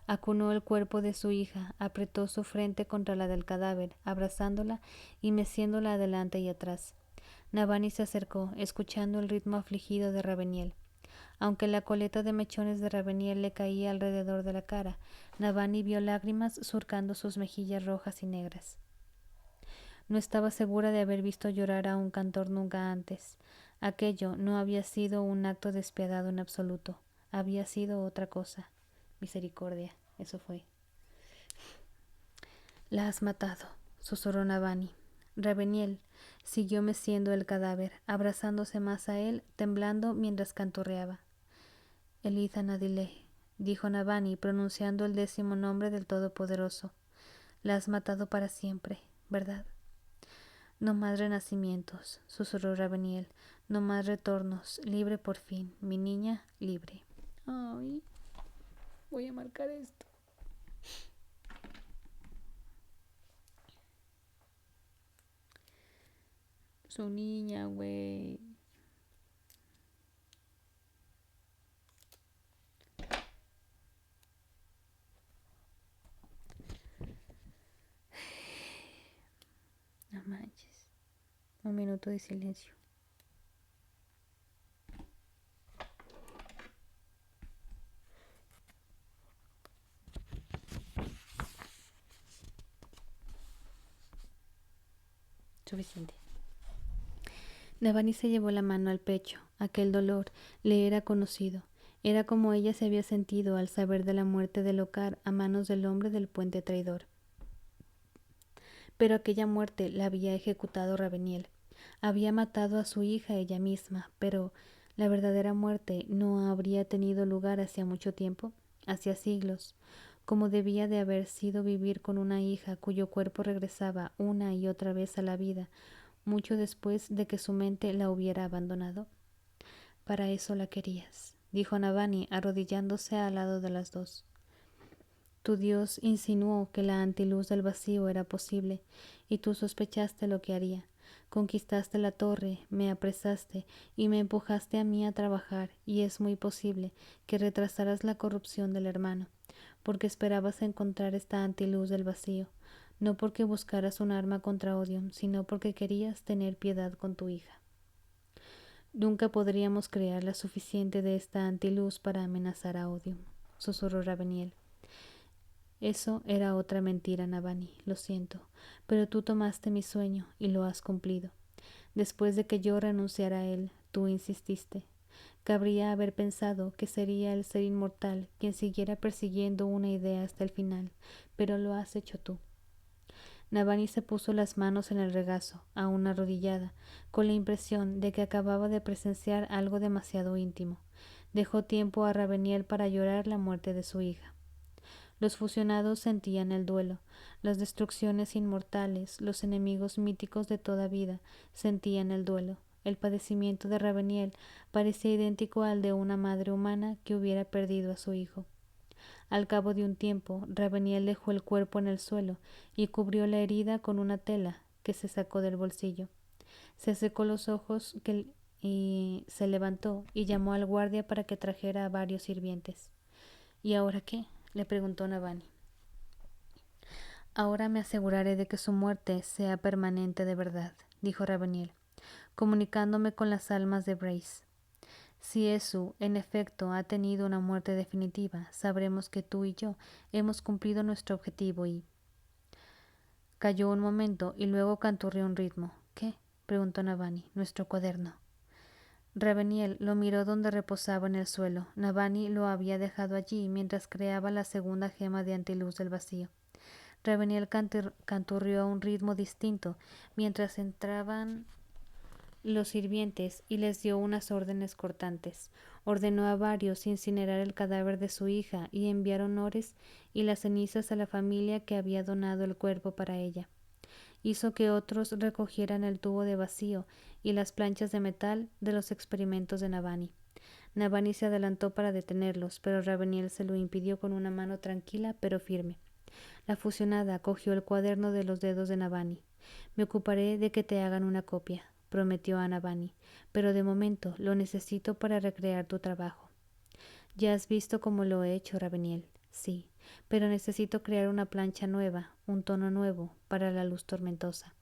Acunó el cuerpo de su hija, apretó su frente contra la del cadáver, abrazándola y meciéndola adelante y atrás. Navani se acercó, escuchando el ritmo afligido de Raveniel. Aunque la coleta de mechones de Raveniel le caía alrededor de la cara, Navani vio lágrimas surcando sus mejillas rojas y negras. No estaba segura de haber visto llorar a un cantor nunca antes. Aquello no había sido un acto despiadado en absoluto. Había sido otra cosa. Misericordia, eso fue. La has matado, susurró Navani. Raveniel siguió meciendo el cadáver, abrazándose más a él, temblando mientras canturreaba. Elitha Nadile, dijo Navani, pronunciando el 10º nombre del Todopoderoso. La has matado para siempre, ¿verdad? No más renacimientos, susurró Raveniel. No más retornos, libre por fin, mi niña, libre. Ay, voy a marcar esto. Su niña, güey. No manches. Un minuto de silencio. Suficiente. Navani se llevó la mano al pecho. Aquel dolor le era conocido. Era como ella se había sentido al saber de la muerte de Locar a manos del hombre del puente traidor. Pero aquella muerte la había ejecutado Raveniel. Había matado a su hija ella misma, pero la verdadera muerte no habría tenido lugar hacía mucho tiempo, hacía siglos, como debía de haber sido vivir con una hija cuyo cuerpo regresaba una y otra vez a la vida, mucho después de que su mente la hubiera abandonado. Para eso la querías, dijo Navani, arrodillándose al lado de las dos. Tu Dios insinuó que la antiluz del vacío era posible, y tú sospechaste lo que haría. Conquistaste la torre, me apresaste y me empujaste a mí a trabajar, y es muy posible que retrasaras la corrupción del hermano, porque esperabas encontrar esta antiluz del vacío, no porque buscaras un arma contra Odium, sino porque querías tener piedad con tu hija. Nunca podríamos crear la suficiente de esta antiluz para amenazar a Odium, susurró Raveniel. Eso era otra mentira, Navani, lo siento, pero tú tomaste mi sueño y lo has cumplido. Después de que yo renunciara a él, tú insististe. Cabría haber pensado que sería el ser inmortal quien siguiera persiguiendo una idea hasta el final, pero lo has hecho tú. Navani se puso las manos en el regazo, aún arrodillada, con la impresión de que acababa de presenciar algo demasiado íntimo. Dejó tiempo a Raveniel para llorar la muerte de su hija. Los fusionados sentían el duelo, las destrucciones inmortales, los enemigos míticos de toda vida sentían el duelo. El padecimiento de Raveniel parecía idéntico al de una madre humana que hubiera perdido a su hijo. Al cabo de un tiempo, Raveniel dejó el cuerpo en el suelo y cubrió la herida con una tela que se sacó del bolsillo. Se secó los ojos y se levantó y llamó al guardia para que trajera a varios sirvientes. ¿Y ahora qué?, le preguntó Navani. Ahora me aseguraré de que su muerte sea permanente de verdad, dijo Raveniel, comunicándome con las almas de Brace. Si Esu, en efecto, ha tenido una muerte definitiva, sabremos que tú y yo hemos cumplido nuestro objetivo y... Calló un momento y luego canturreó un ritmo. ¿Qué?, preguntó Navani. Nuestro cuaderno. Raveniel lo miró donde reposaba en el suelo. Navani lo había dejado allí mientras creaba la segunda gema de antiluz del vacío. Raveniel canturrió a un ritmo distinto mientras entraban los sirvientes y les dio unas órdenes cortantes. Ordenó a varios incinerar el cadáver de su hija y enviar honores y las cenizas a la familia que había donado el cuerpo para ella. Hizo que otros recogieran el tubo de vacío y las planchas de metal de los experimentos de Navani. Navani se adelantó para detenerlos, pero Raveniel se lo impidió con una mano tranquila pero firme. La fusionada cogió el cuaderno de los dedos de Navani. Me ocuparé de que te hagan una copia, prometió a Navani, pero de momento lo necesito para recrear tu trabajo. Ya has visto cómo lo he hecho, Raveniel. Sí, pero necesito crear una plancha nueva, un tono nuevo, para la luz tormentosa.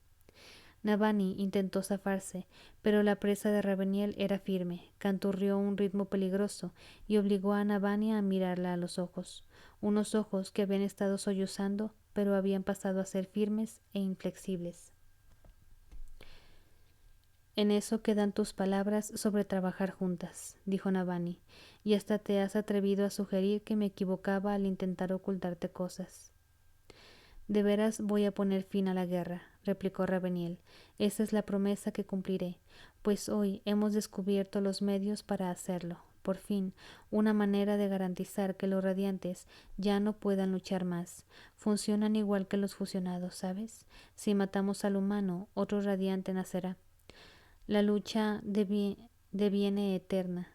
Navani intentó zafarse, pero la presa de Raveniel era firme, canturrió un ritmo peligroso y obligó a Navani a mirarla a los ojos, unos ojos que habían estado sollozando, pero habían pasado a ser firmes e inflexibles. En eso quedan tus palabras sobre trabajar juntas, dijo Navani, y hasta te has atrevido a sugerir que me equivocaba al intentar ocultarte cosas. De veras voy a poner fin a la guerra, replicó Raveniel. Esa es la promesa que cumpliré, pues hoy hemos descubierto los medios para hacerlo. Por fin, una manera de garantizar que los radiantes ya no puedan luchar más. Funcionan igual que los fusionados, ¿sabes? Si matamos al humano, otro radiante nacerá. La lucha deviene eterna.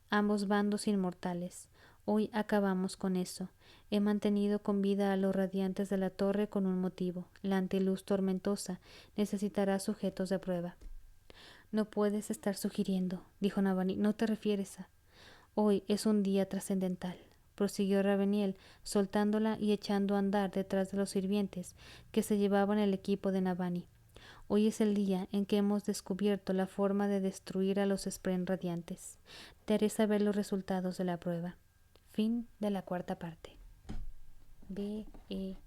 Ambos bandos inmortales. Hoy acabamos con eso. He mantenido con vida a los radiantes de la torre con un motivo. La antiluz tormentosa necesitará sujetos de prueba. No puedes estar sugiriendo, dijo Navani. No te refieres a... Hoy es un día trascendental, prosiguió Raveniel, soltándola y echando a andar detrás de los sirvientes que se llevaban el equipo de Navani. Hoy es el día en que hemos descubierto la forma de destruir a los Spren radiantes. Te haré saber los resultados de la prueba. Fin de la cuarta parte. Vergam.